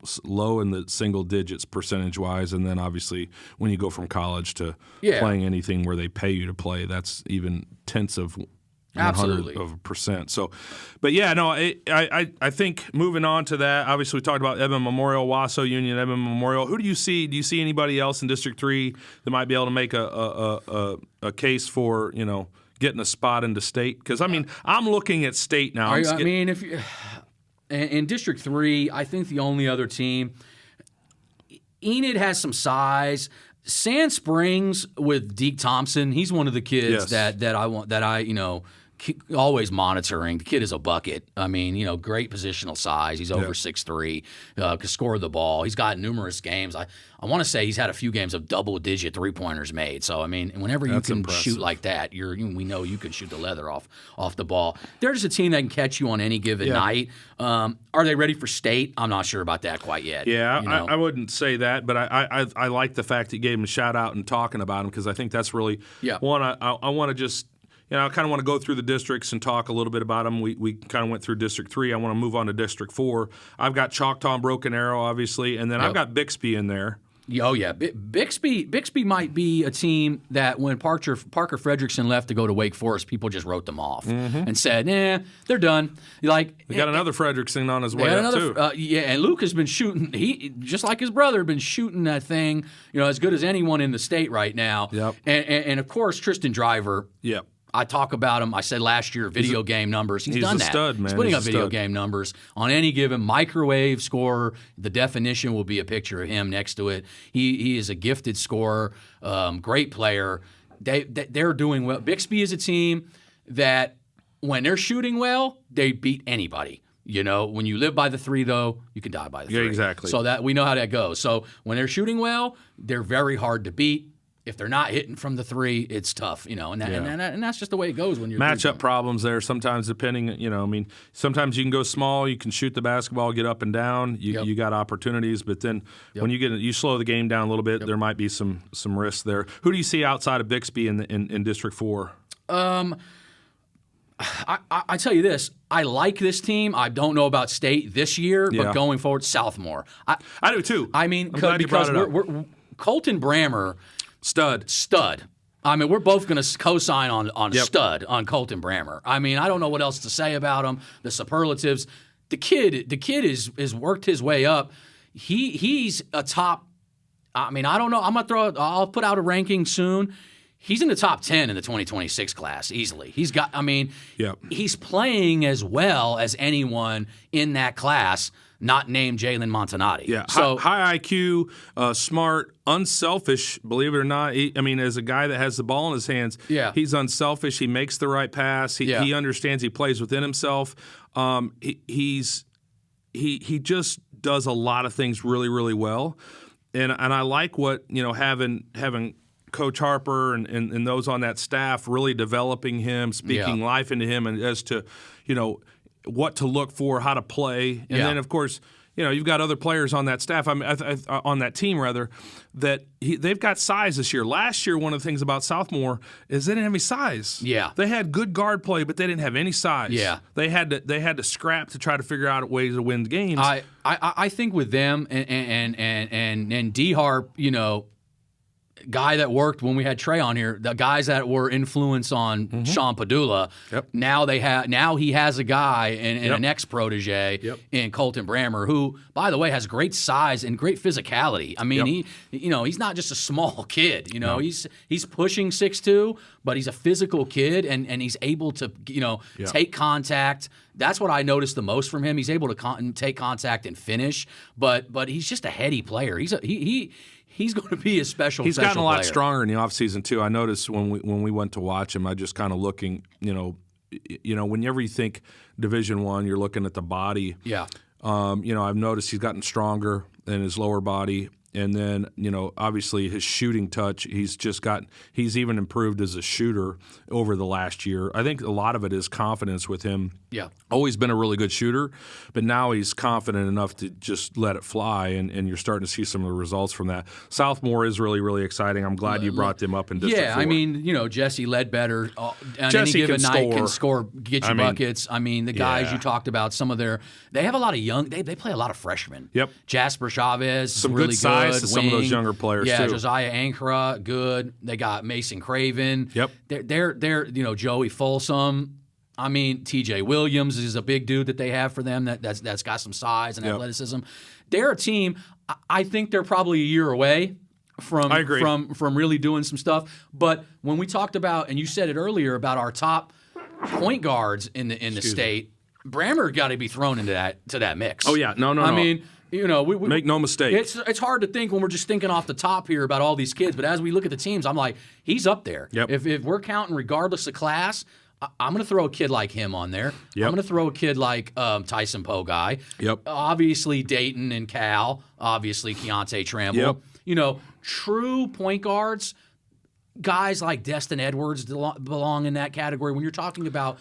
in the single digits percentage wise, and then obviously when you go from college to playing anything where they pay you to play, that's even tenths of 100%. So, but I think moving on to that, obviously we talked about Edmond Memorial, Wasso Union, Edmond Memorial. Who do you see? Do you see anybody else in District 3 that might be able to make a case for, getting a spot into state? Because, I mean, I'm looking at state now. If you, in District 3, I think the only other team, Enid has some size. Sand Springs with Deke Thompson, he's one of the kids that I always monitoring. The kid is a bucket. I mean, great positional size. He's over 6'3", can score the ball. He's got numerous games. I want to say he's had a few games of double-digit three-pointers made. So, I mean, whenever you can shoot like that, we know you can shoot the leather off the ball. They're just a team that can catch you on any given night. Are they ready for state? I'm not sure about that quite yet. Yeah, I wouldn't say that, but I like the fact that you gave him a shout-out and talking about him because I think that's really one. I want to just – I kind of want to go through the districts and talk a little bit about them. We kind of went through District 3. I want to move on to District 4. I've got Choctaw and Broken Arrow, obviously, and then I've got Bixby in there. Oh, yeah. Bixby might be a team that when Parker Fredrickson left to go to Wake Forest, people just wrote them off and said, they're done. They got another Fredrickson on his way up, too. And Luke has been shooting. He, just like his brother, been shooting that thing as good as anyone in the state right now. Yep. And of course, Tristan Driver. Yep. I talk about him. I said last year, video game numbers. He's done that. Stud, man. He's putting up video game numbers on any given microwave scorer. The definition will be a picture of him next to it. He is a gifted scorer, great player. They're doing well. Bixby is a team that when they're shooting well, they beat anybody. When you live by the three, though, you can die by the three. Yeah, exactly. So that we know how that goes. So when they're shooting well, they're very hard to beat. If they're not hitting from the three, it's tough, and that's just the way it goes when you're matchup problems there. Sometimes depending, sometimes you can go small, you can shoot the basketball, get up and down, you got opportunities, but then when you slow the game down a little bit, there might be some risks there. Who do you see outside of Bixby in District 4? I tell you this, I like this team. I don't know about state this year, but going forward, Southmore. I do too. I mean, because we're Colton Brammer. Stud. I mean, we're both going to co-sign on stud on Colton Brammer. I mean, I don't know what else to say about him. The superlatives. The kid is worked his way up. He's a top. I mean, I don't know. I'll put out a ranking soon. He's in the top 10 in the 2026 class easily. He's playing as well as anyone in that class. Not named Jalen Montanati. Yeah, so high IQ, smart, unselfish. Believe it or not, as a guy that has the ball in his hands, he's unselfish. He makes the right pass. He understands. He plays within himself. He just does a lot of things really, really well. And I like what having Coach Harper and those on that staff really developing him, speaking life into him, and as to, what to look for, how to play. And then, of course, you've got other players on that staff, on that team rather, that they've got size this year. Last year, one of the things about Southmore is they didn't have any size. Yeah, they had good guard play, but they didn't have any size. Yeah, they had to scrap to try to figure out ways to win games. I think with them and D Harp, guy that worked when we had Trey on here, the guys that were influence on Sean Padula. Yep. Now he has a guy and an ex-protege in Colton Brammer, who, by the way, has great size and great physicality. I mean, he's not just a small kid. He's pushing 6'2", but he's a physical kid and he's able to take contact. That's what I noticed the most from him. He's able to take contact and finish, but he's just a heady player. He's going to be a special. He's gotten a lot player. Stronger in the offseason too. I noticed when we went to watch him, I just kind of looking, whenever you think Division I, you're looking at the body. Yeah. I've noticed he's gotten stronger in his lower body. And then, obviously his shooting touch, he's even improved as a shooter over the last year. I think a lot of it is confidence with him. Yeah. Always been a really good shooter, but now he's confident enough to just let it fly, and you're starting to see some of the results from that. Southmore is really, really exciting. I'm glad you brought them up in District 4. Yeah, I mean, Jesse Ledbetter on Jesse any given night can score, get you buckets. I mean, the guys you talked about, they have a lot of young, they play a lot of freshmen. Yep. Jasper Chavez, some really good size good to some of those younger players too. Yeah, Josiah Ankara, good. They got Mason Craven. Yep. They're Joey Folsom. I mean, T.J. Williams is a big dude that they have for them that's got some size and athleticism. They're a team. I think they're probably a year away from really doing some stuff. But when we talked about, and you said it earlier about our top point guards in the state, Brammer got to be thrown into that mix. Oh yeah, no. I mean, we make no mistake. It's hard to think when we're just thinking off the top here about all these kids, but as we look at the teams, I'm like, he's up there. Yep. If we're counting regardless of class, I'm going to throw a kid like him on there. Yep. I'm going to throw a kid like Tyson Poe guy. Yep. Obviously Dayton and Cal. Obviously Keontae Tramble. Yep. True point guards, guys like Destin Edwards belong in that category. When you're talking about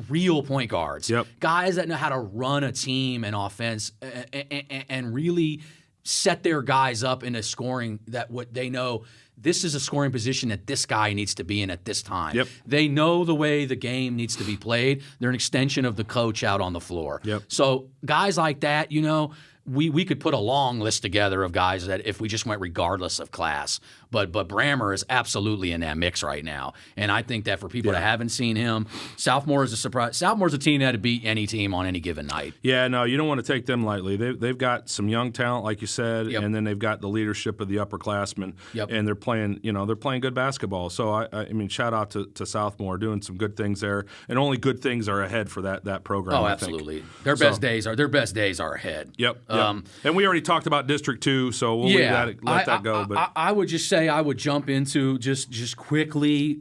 real point guards, guys that know how to run a team and offense and really set their guys up in a scoring that what they know this is a scoring position that this guy needs to be in at this time. Yep. They know the way the game needs to be played. They're an extension of the coach out on the floor. Yep. So guys like that, we could put a long list together of guys that if we just went regardless of class. But Brammer is absolutely in that mix right now. And I think that for people that haven't seen him, Southmore is a surprise. Southmore's a team that would beat any team on any given night. Yeah, no, you don't want to take them lightly. They've got some young talent, like you said, and then they've got the leadership of the upperclassmen, and they're playing good basketball. So I mean, shout out to Southmore doing some good things there, and only good things are ahead for that program. Oh, I absolutely. think. Their best days are ahead. Yep. And we already talked about District 2, so we'll let that go. But I would just say I would jump into just quickly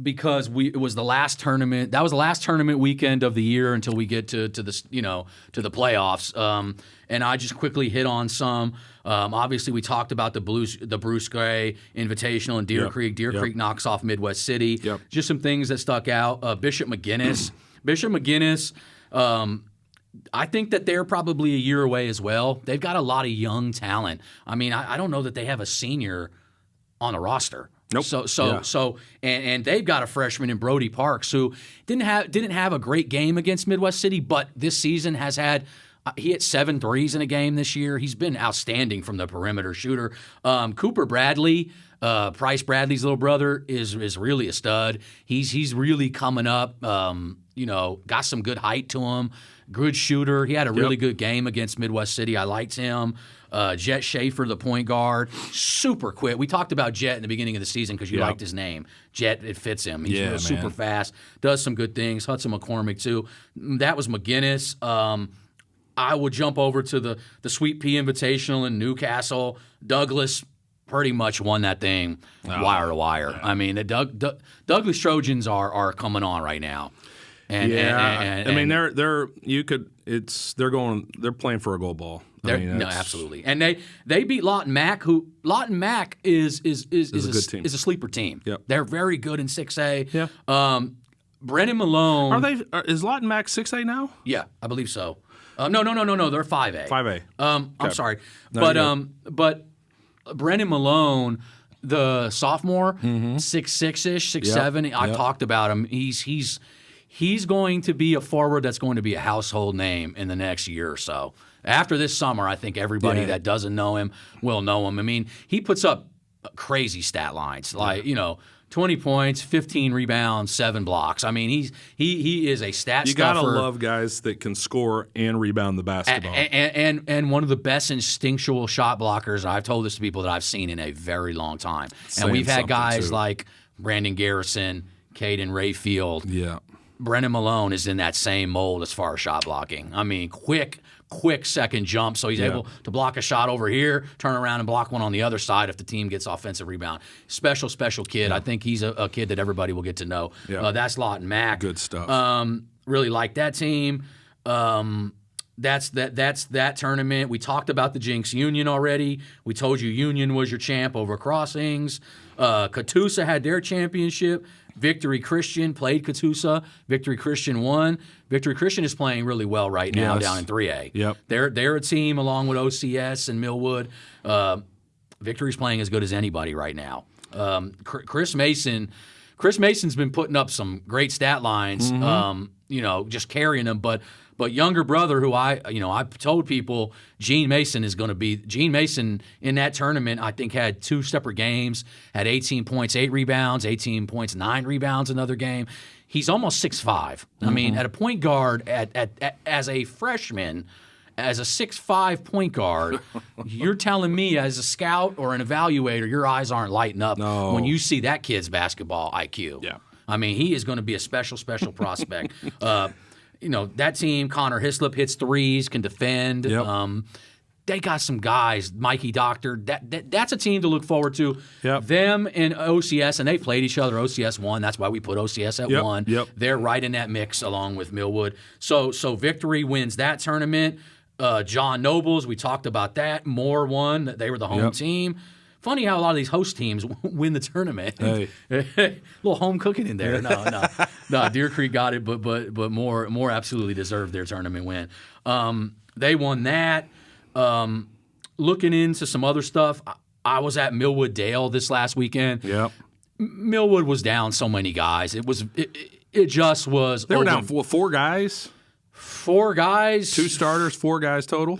because it was the last tournament. That was the last tournament weekend of the year until we get to the to the playoffs. And I just quickly hit on some. Obviously, we talked about the Bruce Gray Invitational in Deer Creek. Deer Creek knocks off Midwest City. Yep. Just some things that stuck out. Bishop McGuinness. I think that they're probably a year away as well. They've got a lot of young talent. I mean, I don't know that they have a senior on the roster. Nope. So they've got a freshman in Brody Parks who didn't have a great game against Midwest City, but this season has had. He hit 7 threes in a game this year. He's been outstanding from the perimeter shooter. Cooper Bradley, Price Bradley's little brother, is really a stud. He's really coming up. Got some good height to him. Good shooter. He had a really good game against Midwest City. I liked him. Jet Schaefer, the point guard, super quick. We talked about Jet in the beginning of the season because you liked his name. Jet, it fits him. He's super fast, does some good things. Hudson McCormick, too. That was McGuinness. I would jump over to the Sweet Pea Invitational in Newcastle. Douglas pretty much won that thing wire to wire. Yeah. I mean, the Douglas Trojans are coming on right now. And, I mean, they're playing for a gold ball. No, absolutely. And they beat Lawton Mack, who Lawton Mack is a good team. Is a sleeper team. Yep. They're very good in 6A. Yeah. Brennan Malone. Is Lawton Mack 6A now? Yeah, I believe so. No. They're 5A. 5A. I'm sorry, No, but Brennan Malone, the sophomore, 6'6"ish, 6'7". Yep. I've talked about him. He's going to be a forward that's going to be a household name in the next year or so. After this summer, I think everybody that doesn't know him will know him. I mean, he puts up crazy stat lines, like 20 points, 15 rebounds, 7 blocks. I mean, he is a stat You stuffer. gotta love guys that can score and rebound the basketball. And one of the best instinctual shot blockers. I've told this to people that I've seen in a very long time. And we've had guys like Brandon Garrison, Caden Rayfield. Yeah. Brennan Malone is in that same mold as far as shot blocking. I mean, quick second jump, so he's able to block a shot over here, turn around and block one on the other side if the team gets offensive rebound. Special kid. I think he's a kid that everybody will get to know. Yeah. That's Lawton Mack. Good stuff. Really like that team. That's that tournament. We talked about the Jinx Union already. We told you Union was your champ over Crossings. Catoosa had their championship. Victory Christian played Catoosa. Victory Christian won. Victory Christian is playing really well right now down in 3A. Yep. They're a team along with OCS and Millwood. Victory's playing as good as anybody right now. Chris Mason's been putting up some great stat lines. Just carrying them, but younger brother, who I've told people, Gene Mason in that tournament, I think had 2 separate games, had 18 points, 8 rebounds, 18 points, 9 rebounds another game. He's almost 6'5". I mean, at a point guard, as a freshman, as a 6'5" point guard, you're telling me as a scout or an evaluator, your eyes aren't lighting up when you see that kid's basketball IQ. Yeah. I mean, he is going to be a special prospect. That team, Connor Hislop hits threes, can defend. Yep. They got some guys, Mikey Doctor. That's a team to look forward to. Yep. Them and OCS, and they played each other. OCS won. That's why we put OCS at 1. Yep. They're right in that mix along with Millwood. So Victory wins that tournament. John Nobles, we talked about that. Moore won. They were the home team. Funny how a lot of these host teams win the tournament. Hey. A little home cooking in there. No. Deer Creek got it, but more absolutely deserved their tournament win. They won that. Looking into some other stuff, I was at Millwood Dale this last weekend. Yep. Millwood was down so many guys. It just was. They were down 4 guys. 4 guys. 2 starters, 4 guys total.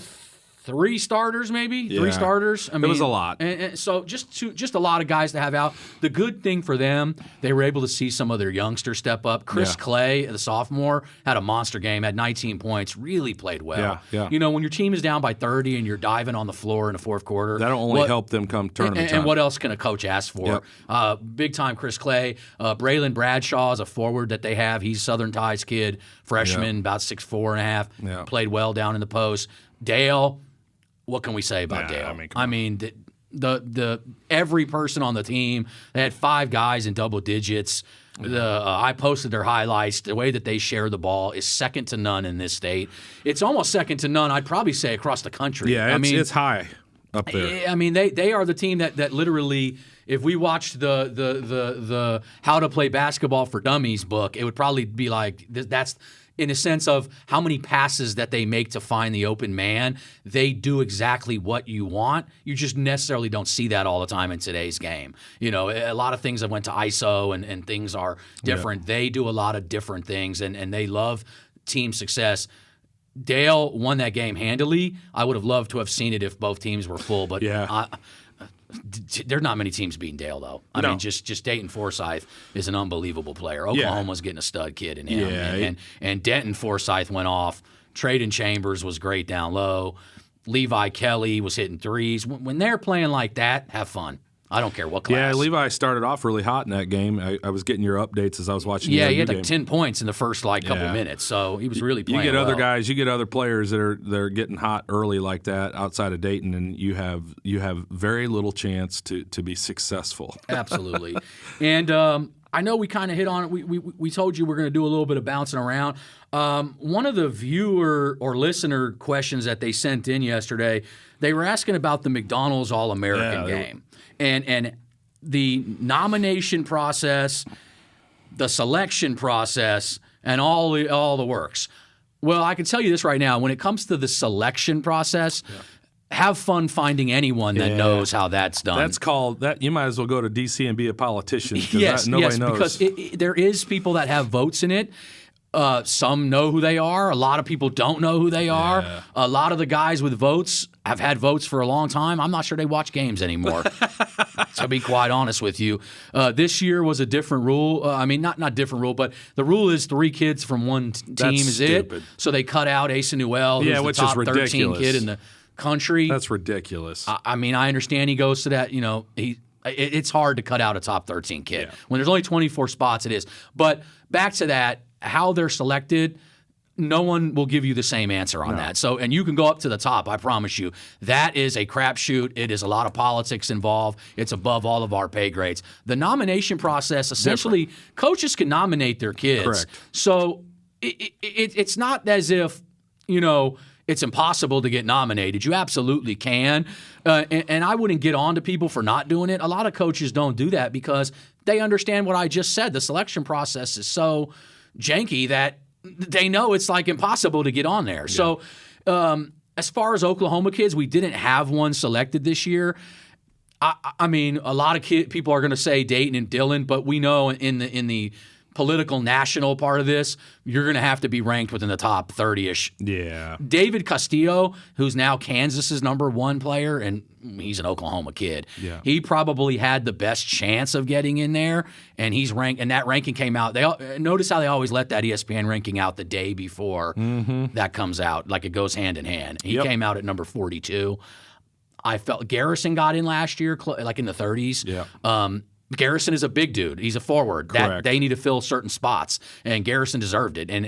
3 starters, maybe? Yeah. 3 starters. I mean, it was a lot. And so just a lot of guys to have out. The good thing for them, they were able to see some of their youngsters step up. Chris Clay, the sophomore, had a monster game, had 19 points, really played well. Yeah. When your team is down by 30 and you're diving on the floor in the fourth quarter. That'll only help them come tournament time. And what else can a coach ask for? Yep. Big-time Chris Clay. Braylon Bradshaw is a forward that they have. He's Southern Tides kid, freshman, about 6'4" and a half. Yeah. Played well down in the post. Dale. What can we say about Dale? I mean, the every person on the team, they had 5 guys in double digits. I posted their highlights. The way that they share the ball is second to none in this state. It's almost second to none, I'd probably say, across the country. Yeah, it's high up there. I mean, they are the team that literally, if we watched the How to Play Basketball for Dummies book, it would probably be like that's. In a sense of how many passes that they make to find the open man, they do exactly what you want. You just necessarily don't see that all the time in today's game. A lot of things that went to ISO and things are different. Yeah. They do a lot of different things, and they love team success. Dale won that game handily. I would have loved to have seen it if both teams were full, but there's not many teams beating Dale, though. I mean, just Dayton Forsyth is an unbelievable player. Oklahoma's getting a stud kid in him. Yeah. And Denton Forsyth went off. Traden Chambers was great down low. Levi Kelly was hitting threes. When they're playing like that, have fun. I don't care what class. Yeah, Levi started off really hot in that game. I was getting your updates as I was watching. Yeah, he had like 10 points in the first couple minutes, so he was really playing. You get well. other guys, you get other players that are getting hot early like that outside of Dayton, and you have very little chance to be successful. Absolutely, and I know we kind of hit on it. We told you we're going to do a little bit of bouncing around. One of the viewer or listener questions that they sent in yesterday, they were asking about the McDonald's All-American game and the nomination process, the selection process, and all the works. Well, I can tell you this right now. When it comes to the selection process, have fun finding anyone that knows how that's done. That's called that. You might as well go to D.C. and be a politician. Yes, nobody knows. Because there is people that have votes in it. Some know who they are. A lot of people don't know who they are. Yeah. A lot of the guys with votes have had votes for a long time. I'm not sure they watch games anymore, to be quite honest with you. This year was a different rule. I mean, not different rule, but the rule is 3 kids from one team is stupid. it. So they cut out Asa Newell, who's the which top is ridiculous. 13 kid in the country. That's ridiculous. I mean, I understand he goes to that, it's hard to cut out a top 13 kid. When there's only 24 spots, it is. But back to that, how they're selected, no one will give you the same answer on that. So, and you can go up to the top, I promise you. That is a crapshoot. It is a lot of politics involved. It's above all of our pay grades. The nomination process, essentially, coaches can nominate their kids. Correct. So it's not as if, it's impossible to get nominated. You absolutely can. And I wouldn't get on to people for not doing it. A lot of coaches don't do that because they understand what I just said. The selection process is so janky that they know it's like impossible to get on there. Yeah. So as far as Oklahoma kids, we didn't have one selected this year. I mean, a lot of people are going to say Dayton and Dillon, but we know in the political national part of this, you're going to have to be ranked within the top 30-ish. Yeah. David Castillo, who's now Kansas's #1 player, and he's an Oklahoma kid. Yeah. He probably had the best chance of getting in there, and he's ranked. And that ranking came out. Notice how they always let that ESPN ranking out the day before that comes out, like it goes hand in hand. He came out at number 42. I felt Garrison got in last year, like in the 30s. Yeah. Garrison is a big dude. He's a forward. Correct. That they need to fill certain spots, and Garrison deserved it, and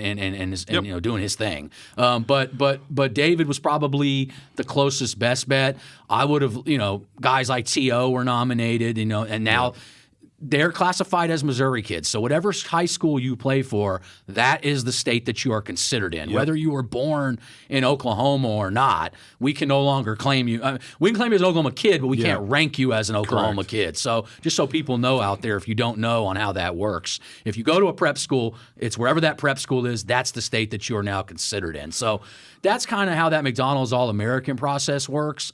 is doing his thing. But David was probably the closest best bet. I would have guys like T.O. were nominated, and now. They're classified as Missouri kids. So whatever high school you play for, that is the state that you are considered in. Whether you were born in Oklahoma or not, we can no longer claim you. We can claim you as an Oklahoma kid, but we can't rank you as an Oklahoma kid. So just so people know out there, if you don't know on how that works, if you go to a prep school, it's wherever that prep school is, that's the state that you are now considered in. So that's kind of how that McDonald's All-American process works.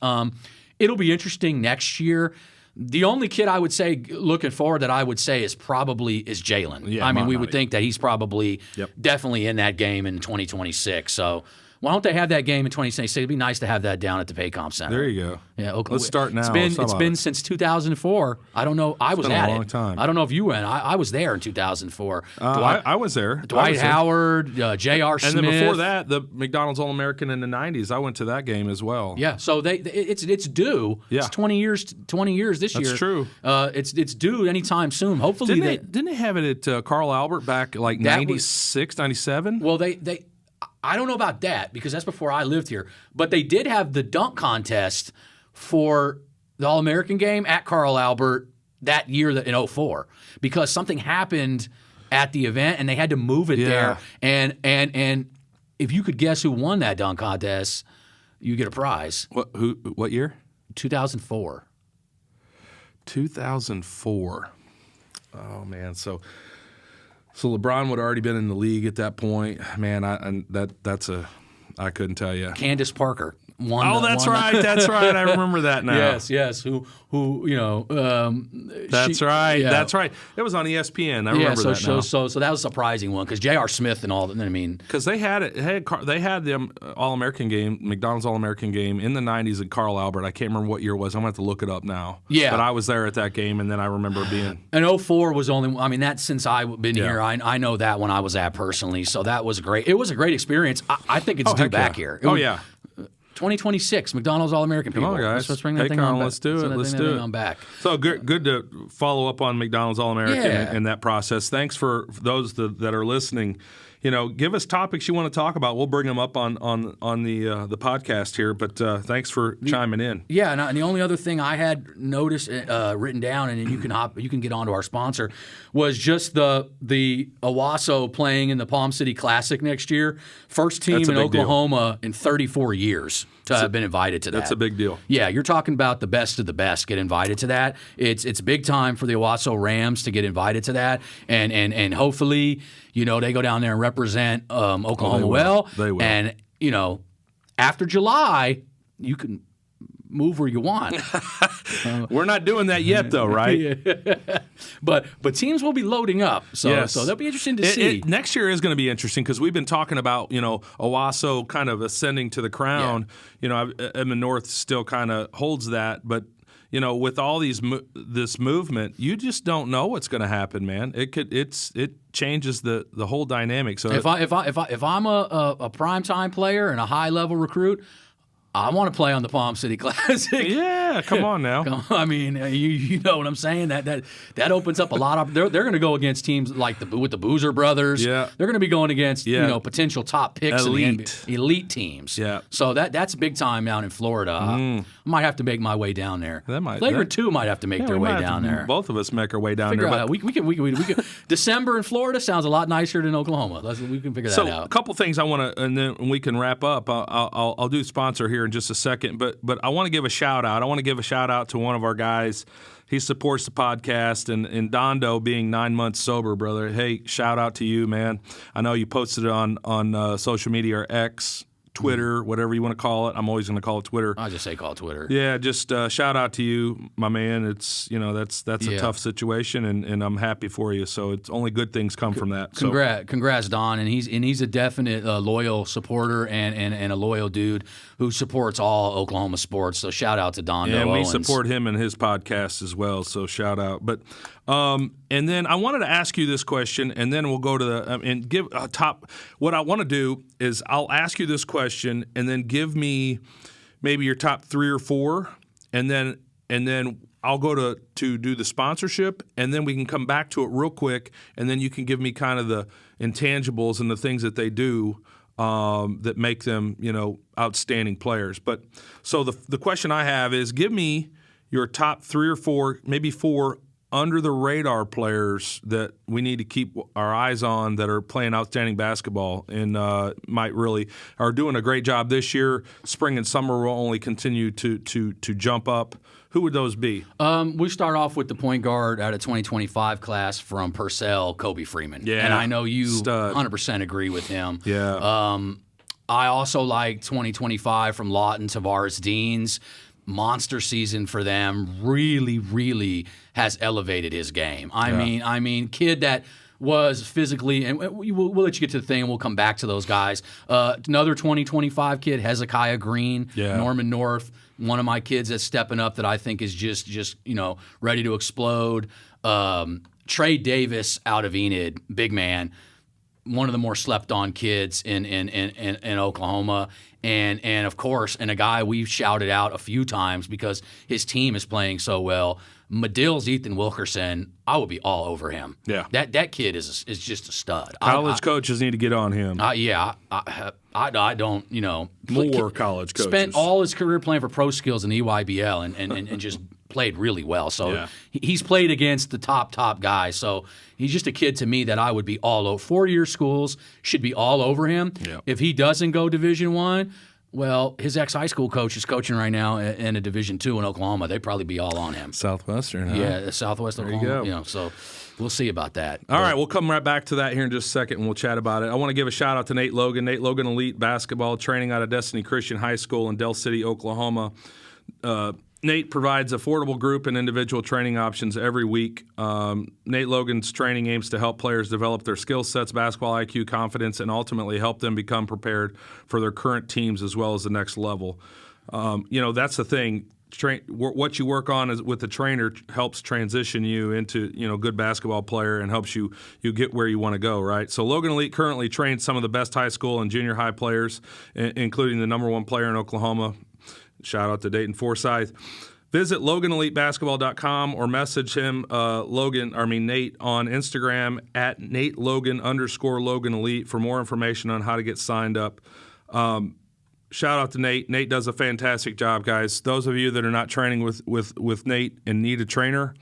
It'll be interesting next year. The only kid I would say looking forward that I would say is Jalen. Yeah, I mean, we would think that he's probably definitely in that game in 2026. So why don't they have that game in 2026? It'd be nice to have that down at the Paycom Center. There you go. Yeah, Oklahoma. Let's start now. It's been since 2004. I don't know. I was at it. It's been a long time. I don't know if you went. I was there in 2004. I was there. Dwight Howard, J.R. Smith. And then before that, the McDonald's All-American in the 90s. I went to that game as well. Yeah, so it's due. Yeah. It's 20 years this year. That's true. It's due anytime soon. Hopefully didn't they have it at Carl Albert back like 96, 97? Well, they I don't know about that because that's before I lived here. But they did have the dunk contest for the All-American game at Carl Albert that year in 2004 because something happened at the event and they had to move it there. And if you could guess who won that dunk contest, you get a prize. What year? 2004. 2004. Oh man, so LeBron would have already been in the league at that point. Man, I couldn't tell you. Candace Parker won. Oh, that's right. That's right. I remember that now. Yes. That's right. Yeah. That's right. It was on ESPN. I remember that now. So that was a surprising one because J.R. Smith and all that. I mean, because they had it. They had the All-American game, McDonald's All-American game in the 90s at Carl Albert. I can't remember what year it was. I'm going to have to look it up now. Yeah. But I was there at that game, and then I remember being. And 2004 was only. I mean, that's since I've been here. I know that one I was at personally. So that was great. It was a great experience. I think it's due back here. 2026 McDonald's All-American people. Come on, guys. Let's bring that thing on back. Let's do it. Let's do it. On back. So good to follow up on McDonald's All-American and that process. Thanks for those that are listening. give us topics you want to talk about. We'll bring them up on the podcast here. But thanks for chiming in. Yeah, and the only other thing I had noticed written down, and you can get onto our sponsor, was just the Owasso playing in the Palm City Classic next year. First team in Oklahoma in 34 years to have been invited to that. That's a big deal. Yeah, you're talking about the best of the best get invited to that. It's big time for the Owasso Rams to get invited to that, and hopefully, they go down there and represent Oklahoma well. They will. And after July, you can move where you want. We're not doing that yet, though, right? Yeah. But teams will be loading up, so that'll be interesting to see. Next year is going to be interesting because we've been talking about Owasso kind of ascending to the crown. Yeah. Edmond North still kind of holds that, but with all this movement, you just don't know what's going to happen, man. It changes the whole dynamic. So if I'm a primetime player and a high level recruit, I want to play on the Palm City Classic. Yeah, come on now. I mean, you know what I'm saying? That opens up a lot of. They're going to go against teams like with the Boozer brothers. Yeah, they're going to be going against potential top picks, elite teams. Yeah, so that's big time down in Florida. I might have to make my way down there. Flagrant 2 might have to make their way down there. Both of us make our way down there. But we can. December in Florida sounds a lot nicer than Oklahoma. We can figure that out. So a couple things I want to, and then we can wrap up. I'll do sponsor here in just a second, but I want to give a shout out. I want to give a shout out to one of our guys. He supports the podcast, and Dondo being 9 months sober, brother. Hey, shout out to you, man. I know you posted it on social media or X, Twitter, whatever you want to call it. I'm always going to call it Twitter. I just say call it Twitter. Yeah, just shout out to you, my man. It's that's a tough situation, and I'm happy for you. So it's only good things come from that. Congrats, Don, and he's a definite loyal supporter and a loyal dude who supports all Oklahoma sports. So shout out to Don. And we support him and his podcast as well. So shout out. But and then I wanted to ask you this question, and then we'll go to and give a top. What I want to do is I'll ask you this question, and then give me maybe your top 3 or 4, and then I'll go to do the sponsorship, and then we can come back to it real quick, and then you can give me kind of the intangibles and the things that they do that make them outstanding players. But so the question I have is, give me your top 3 or 4, maybe 4 under the radar players that we need to keep our eyes on that are playing outstanding basketball and are doing a great job this year. Spring and summer will only continue to jump up. Who would those be? We start off with the point guard out of 2025 class from Purcell, Kobe Freeman. Yeah, and I know you stud. 100% agree with him. Yeah. I also like 2025 from Lawton, Tavares Deans. Monster season for them. Really, really has elevated his game. I mean, kid that was physically, and we'll let you get to the thing, and we'll come back to those guys. Another 2025 kid, Hezekiah Green, Norman North, one of my kids that's stepping up that I think is just ready to explode. Trey Davis out of Enid, big man, one of the more slept on kids in Oklahoma. And of course, and a guy we've shouted out a few times because his team is playing so well, Medill's Ethan Wilkerson. I would be all over him. Yeah, that kid is just a stud. College coaches need to get on him. I don't more college coaches. Spent all his career playing for pro skills in the EYBL and just played really well. So he's played against the top guys. So he's just a kid to me that I would be all over. 4-year schools should be all over him. Yeah. If he doesn't go Division I, well, his ex-high school coach is coaching right now in a Division II in Oklahoma. They'd probably be all on him. Southwestern, huh? Yeah, Southwest Oklahoma. There you go. So we'll see about that. All right, we'll come right back to that here in just a second, and we'll chat about it. I want to give a shout-out to Nate Logan. Nate Logan Elite Basketball, training out of Destiny Christian High School in Del City, Oklahoma. Nate provides affordable group and individual training options every week. Nate Logan's training aims to help players develop their skill sets, basketball IQ, confidence, and ultimately help them become prepared for their current teams as well as the next level. That's the thing. What you work on is with the trainer helps transition you into good basketball player and helps you get where you want to go, right? So Logan Elite currently trains some of the best high school and junior high players, including the #1 player in Oklahoma. Shout out to Dayton Forsyth. visit LoganEliteBasketball.com or message him, Nate, on Instagram at @Nate_Logan Elite for more information on how to get signed up. Shout out to Nate. Nate does a fantastic job, guys. Those of you that are not training with Nate and need a trainer,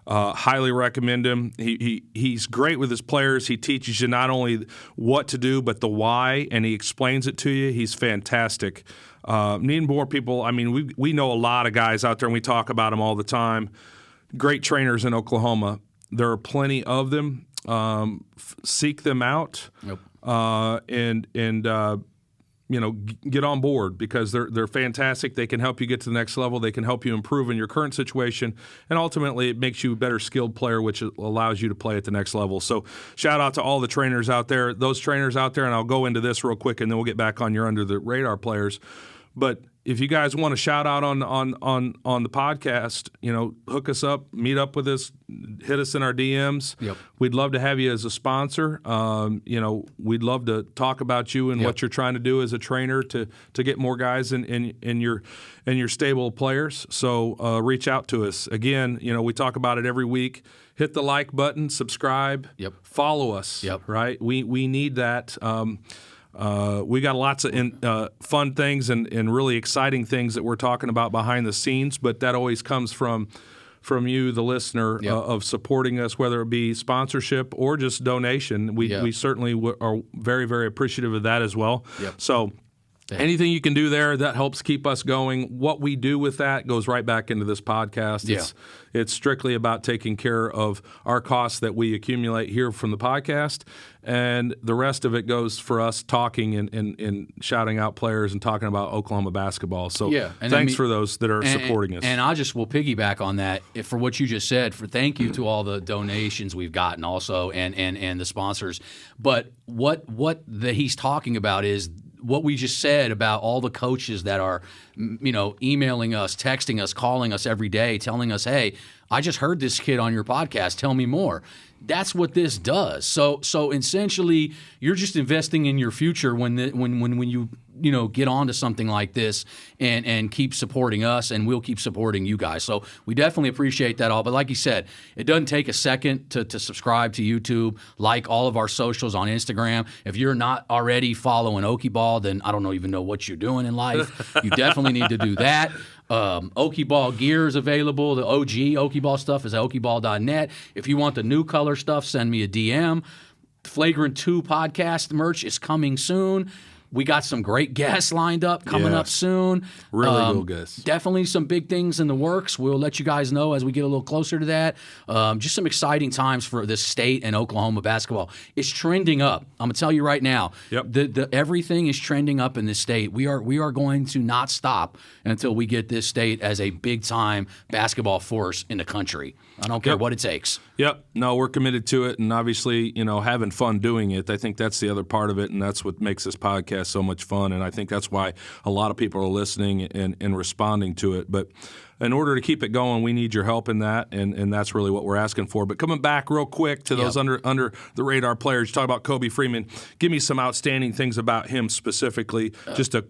highly recommend him. He's great with his players. He teaches you not only what to do, but the why, and he explains it to you. He's fantastic. Need more people. I mean, we know a lot of guys out there, and we talk about them all the time. Great trainers in Oklahoma. There are plenty of them. Seek them out. Yep. Get on board because they're fantastic. They can help you get to the next level. They can help you improve in your current situation, and ultimately it makes you a better skilled player, which allows you to play at the next level. So shout out to all the trainers out there, those trainers out there, and I'll go into this real quick, and then we'll get back on your under the radar players. But if you guys want to shout out on the podcast, hook us up, meet up with us, hit us in our DMs. Yep. We'd love to have you as a sponsor. We'd love to talk about you and what you're trying to do as a trainer to get more guys in your stable of players. So reach out to us. Again, we talk about it every week. Hit the like button, subscribe, follow us. Yep. Right? We need that. We got lots of fun things and really exciting things that we're talking about behind the scenes, but that always comes from you, the listener, of supporting us, whether it be sponsorship or just donation. We certainly are very, very appreciative of that as well. Yep. So anything you can do there, that helps keep us going. What we do with that goes right back into this podcast. Yeah. It's strictly about taking care of our costs that we accumulate here from the podcast, and the rest of it goes for us talking and shouting out players and talking about Oklahoma basketball. So thanks for those that are supporting us. And I just will piggyback on that for what you just said. Thank you to all the donations we've gotten also and the sponsors. But what he's talking about is what we just said about all the coaches that are, emailing us, texting us, calling us every day, telling us, "Hey, I just heard this kid on your podcast. Tell me more." That's what this does. So essentially, you're just investing in your future when you get onto something like this and keep supporting us, and we'll keep supporting you guys. So we definitely appreciate that all. But like you said, it doesn't take a second to subscribe to YouTube, like all of our socials on Instagram. If you're not already following Okie Ball, then I don't even know what you're doing in life. You definitely need to do that. Okie Ball gear is available. The OG Okie Ball stuff is at okieball.net. If you want the new color stuff, send me a DM. Flagrant 2 podcast merch is coming soon. We got some great guests lined up coming up soon. Really cool guests. Definitely some big things in the works. We'll let you guys know as we get a little closer to that. Just some exciting times for this state and Oklahoma basketball. It's trending up. I'm going to tell you right now. Yep. Everything is trending up in this state. We are going to not stop until we get this state as a big-time basketball force in the country. I don't care what it takes. Yep. No, we're committed to it, and obviously, having fun doing it. I think that's the other part of it, and that's what makes this podcast so much fun, and I think that's why a lot of people are listening and responding to it. But in order to keep it going, we need your help in that, and that's really what we're asking for. But coming back real quick to those under the radar players, you talk about Kobe Freeman. Give me some outstanding things about him specifically, just a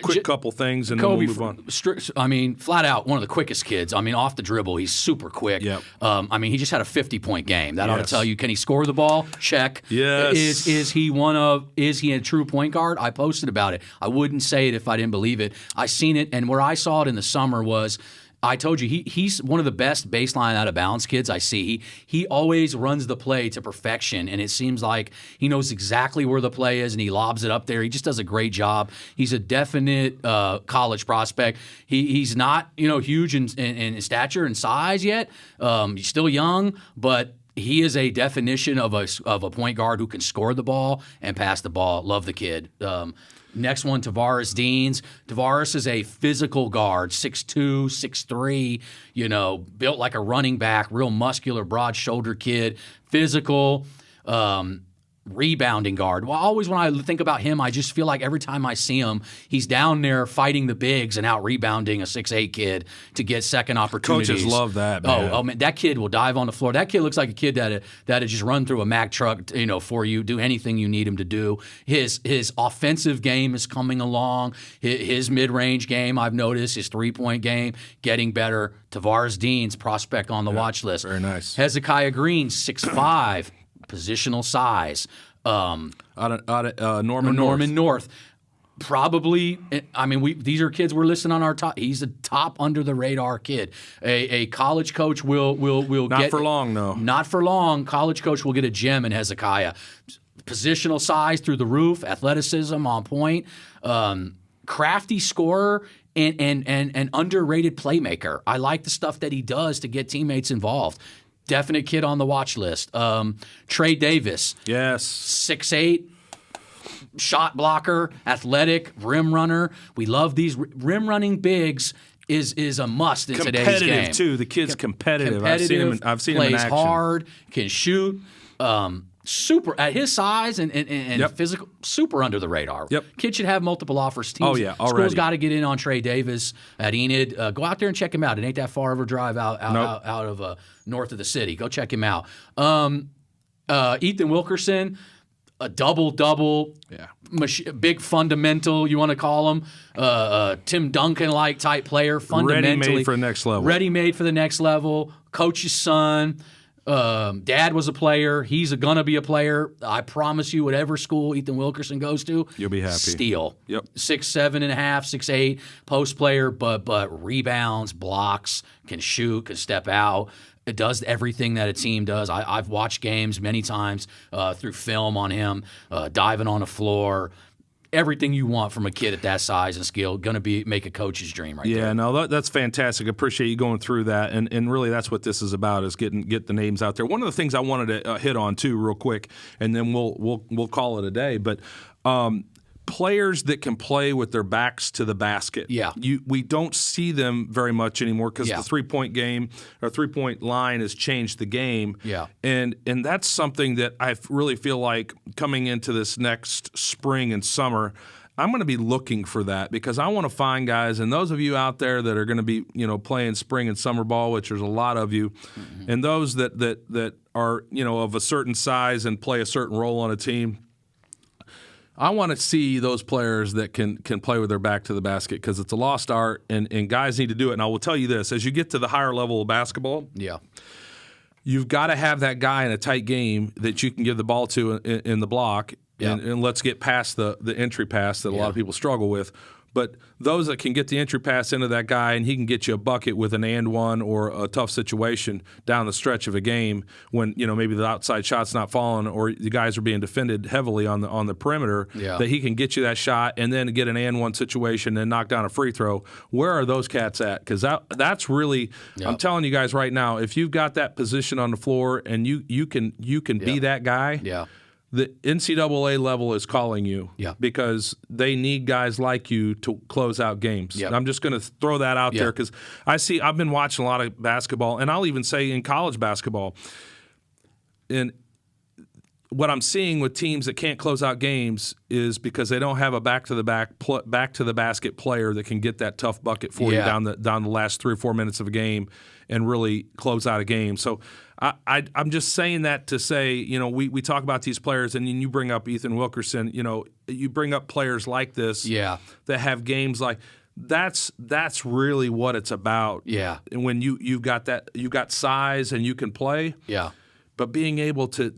quick couple things, and Kobe, then we'll move on. Flat out one of the quickest kids. Off the dribble, he's super quick. Yep. He just had a 50-point game. That ought to tell you. Can he score the ball? Check. Yes. Is he a true point guard? I posted about it. I wouldn't say it if I didn't believe it. I seen it, and where I saw it in the summer was, I told you, he's one of the best baseline out of bounds kids I see. He always runs the play to perfection, and it seems like he knows exactly where the play is, and he lobs it up there. He just does a great job. He's a definite college prospect. He's not huge in stature and size yet. He's still young, but he is a definition of a point guard who can score the ball and pass the ball. Love the kid. Next one, Tavares Deans. Tavares is a physical guard, 6'2", 6'3", built like a running back, real muscular, broad-shouldered kid, physical. rebounding guard. Well, always when I think about him, I just feel like every time I see him, he's down there fighting the bigs and out rebounding a 6'8" kid to get second opportunities. Coaches love that, man. Oh man, that kid will dive on the floor. That kid looks like a kid that'd just run through a Mack truck, for you, do anything you need him to do. His offensive game is coming along. His mid-range game, I've noticed, his three-point game getting better. Tavares Dean's prospect on the watch list. Very nice. Hezekiah Green, 6'5". Positional size. Out of Norman North. Probably, these are kids we're listing on our top. He's a top under the radar kid. A college coach will Not get for long, though. Not for long. College coach will get a gem in Hezekiah. Positional size through the roof, athleticism on point, crafty scorer. And underrated playmaker. I like the stuff that he does to get teammates involved. Definite kid on the watch list. Trey Davis. Yes. 6'8", shot blocker, athletic, rim runner. We love these rim running bigs. Is a must in today's game. Competitive too. The kid's competitive. I've seen him in action. Plays hard, can shoot. Super at his size and physical, super under the radar. Yep. Kid should have multiple offers. Teams, School's got to get in on Trey Davis at Enid. Go out there and check him out. It ain't that far of a drive out of north of the city. Go check him out. Ethan Wilkerson, a double-double, big fundamental, you want to call him, Tim Duncan-like type player, fundamentally. Ready-made for the next level. Ready-made for the next level, coach's son. Dad was a player. He's gonna be a player. I promise you, whatever school Ethan Wilkerson goes to, you'll be happy. Steal. Yep. 6'7.5", 6'8", post player, but rebounds, blocks, can shoot, can step out. It does everything that a team does. I've watched games many times through film on him, diving on the floor. Everything you want from a kid at that size and skill, going to make a coach's dream right there. Yeah, no, that's fantastic. Appreciate you going through that, and really that's what this is about, is get the names out there. One of the things I wanted to hit on too, real quick, and then we'll call it a day, but players that can play with their backs to the basket. Yeah. We don't see them very much anymore because the three-point game or three-point line has changed the game. Yeah. And that's something that I really feel like coming into this next spring and summer, I'm going to be looking for that, because I want to find guys, and those of you out there that are going to be, playing spring and summer ball, which there's a lot of you, and those that are, of a certain size and play a certain role on a team, I want to see those players that can play with their back to the basket, because it's a lost art, and guys need to do it. And I will tell you this, as you get to the higher level of basketball, you've got to have that guy in a tight game that you can give the ball to in the block, and let's get past the entry pass that a lot of people struggle with. But those that can get the entry pass into that guy, and he can get you a bucket with an and one or a tough situation down the stretch of a game when maybe the outside shot's not falling or the guys are being defended heavily on the perimeter, that he can get you that shot and then get an and one situation and knock down a free throw. Where are those cats at? Because that's really, I'm telling you guys right now, if you've got that position on the floor and you can be that guy. The NCAA level is calling you because they need guys like you to close out games. I'm just going to throw that out there because I've been watching a lot of basketball, and I'll even say in college basketball. And what I'm seeing with teams that can't close out games is because they don't have a back to the basket player that can get that tough bucket for you down the last 3 or 4 minutes of a game and really close out a game. So I'm just saying that to say, we talk about these players, and then you bring up Ethan Wilkerson. You bring up players like this that have games like that's really what it's about. And when you've got size and you can play. But being able to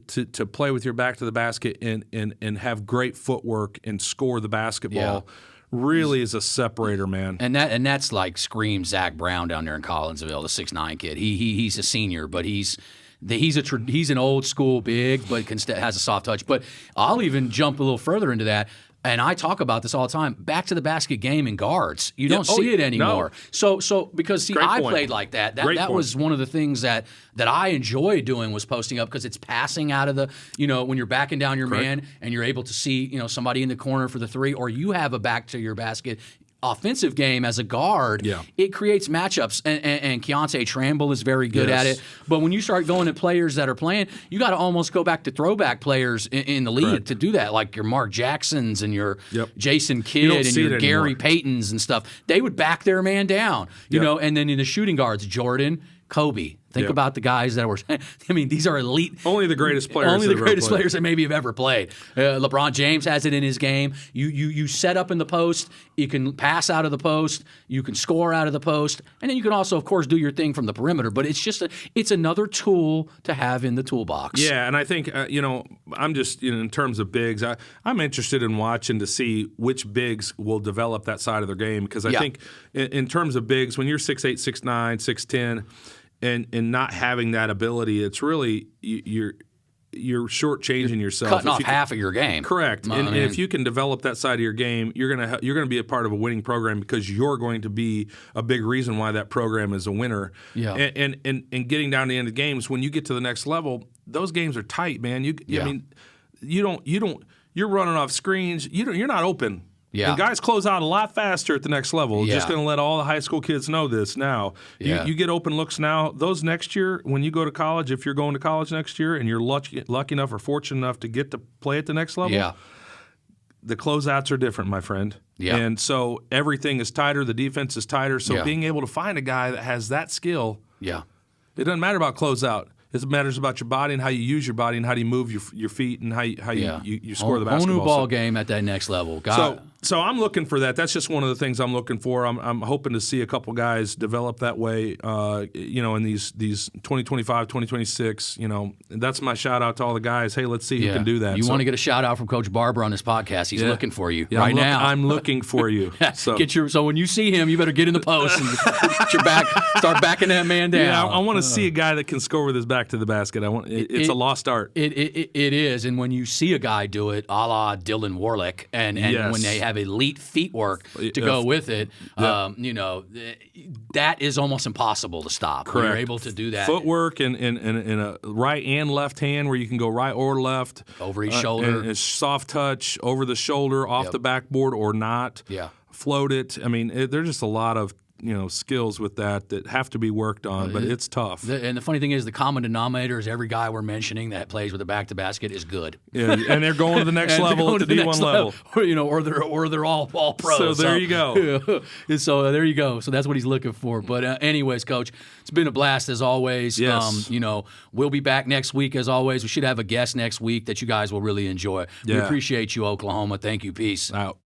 play with your back to the basket and have great footwork and score the basketball really is a separator, man. And that's like screams Zach Brown down there in Collinsville, the 6'9" kid. He's a senior, but he's an old school big, but has a soft touch. But I'll even jump a little further into that. And I talk about this all the time. Back to the basket game in guards, you don't see it anymore. No. So because I played like that. That was one of the things that I enjoy doing, was posting up, because it's passing out of the when you're backing down your man and you're able to see somebody in the corner for the three, or you have a back to your basket offensive game as a guard, it creates matchups. And Keontae Tramble is very good at it. But when you start going to players that are playing, you got to almost go back to throwback players in the league to do that, like your Mark Jacksons and your Jason Kidd and your Gary Paytons and stuff. They would back their man down, you know. And then in the shooting guards, Jordan, Kobe. Think about the guys that were. I mean, these are elite. Only the greatest players. Only the greatest players that maybe have ever played. LeBron James has it in his game. You set up in the post. You can pass out of the post. You can score out of the post, and then you can also, of course, do your thing from the perimeter. But it's just it's another tool to have in the toolbox. Yeah, and I think I'm just in terms of bigs. I'm interested in watching to see which bigs will develop that side of their game because I think in terms of bigs, when you're 6'8", 6'9", 6'10". And not having that ability, it's really you're shortchanging yourself. Cutting off half of your game. Correct. And if you can develop that side of your game, you're gonna be a part of a winning program because you're going to be a big reason why that program is a winner. Yeah. And getting down to the end of the games, when you get to the next level, those games are tight, man. I mean, you're running off screens. You're not open. Yeah. The guys close out a lot faster at the next level. Just going to let all the high school kids know this now. You get open looks now. Those next year, when you go to college, if you're going to college next year and you're lucky enough or fortunate enough to get to play at the next level, the closeouts are different, my friend. Yeah. And so everything is tighter. The defense is tighter. So being able to find a guy that has that skill, it doesn't matter about closeout. It matters about your body and how you use your body and how do you move your feet and how you score the basketball. Whole new ball game at that next level. So I'm looking for that. That's just one of the things I'm looking for. I'm hoping to see a couple guys develop that way, in these 2025, 2026. That's my shout out to all the guys. Hey, let's see who can do that. You want to get a shout out from Coach Barber on this podcast. He's looking for you right now. I'm looking for you. So when you see him, you better get in the post and get your back, start backing that man down. Yeah, I want to see a guy that can score with his back to the basket. It's a lost art. It is, and when you see a guy do it, a la Dylan Warlick, and when they have elite feet work to go with it, that is almost impossible to stop. Correct. You're able to do that. Footwork in a right and left hand where you can go right or left. Over each shoulder. And a soft touch, over the shoulder, off the backboard or not. Yeah. Float it. I mean, there's just a lot of skills with that have to be worked on, but it's tough. And the funny thing is the common denominator is every guy we're mentioning that plays with a back-to-basket is good. Yeah, and they're going to the next level at the D1 level. Or they're all pros. So there you go. So there you go. So that's what he's looking for. But anyways, Coach, it's been a blast as always. Yes. We'll be back next week as always. We should have a guest next week that you guys will really enjoy. We appreciate you, Oklahoma. Thank you. Peace. Out.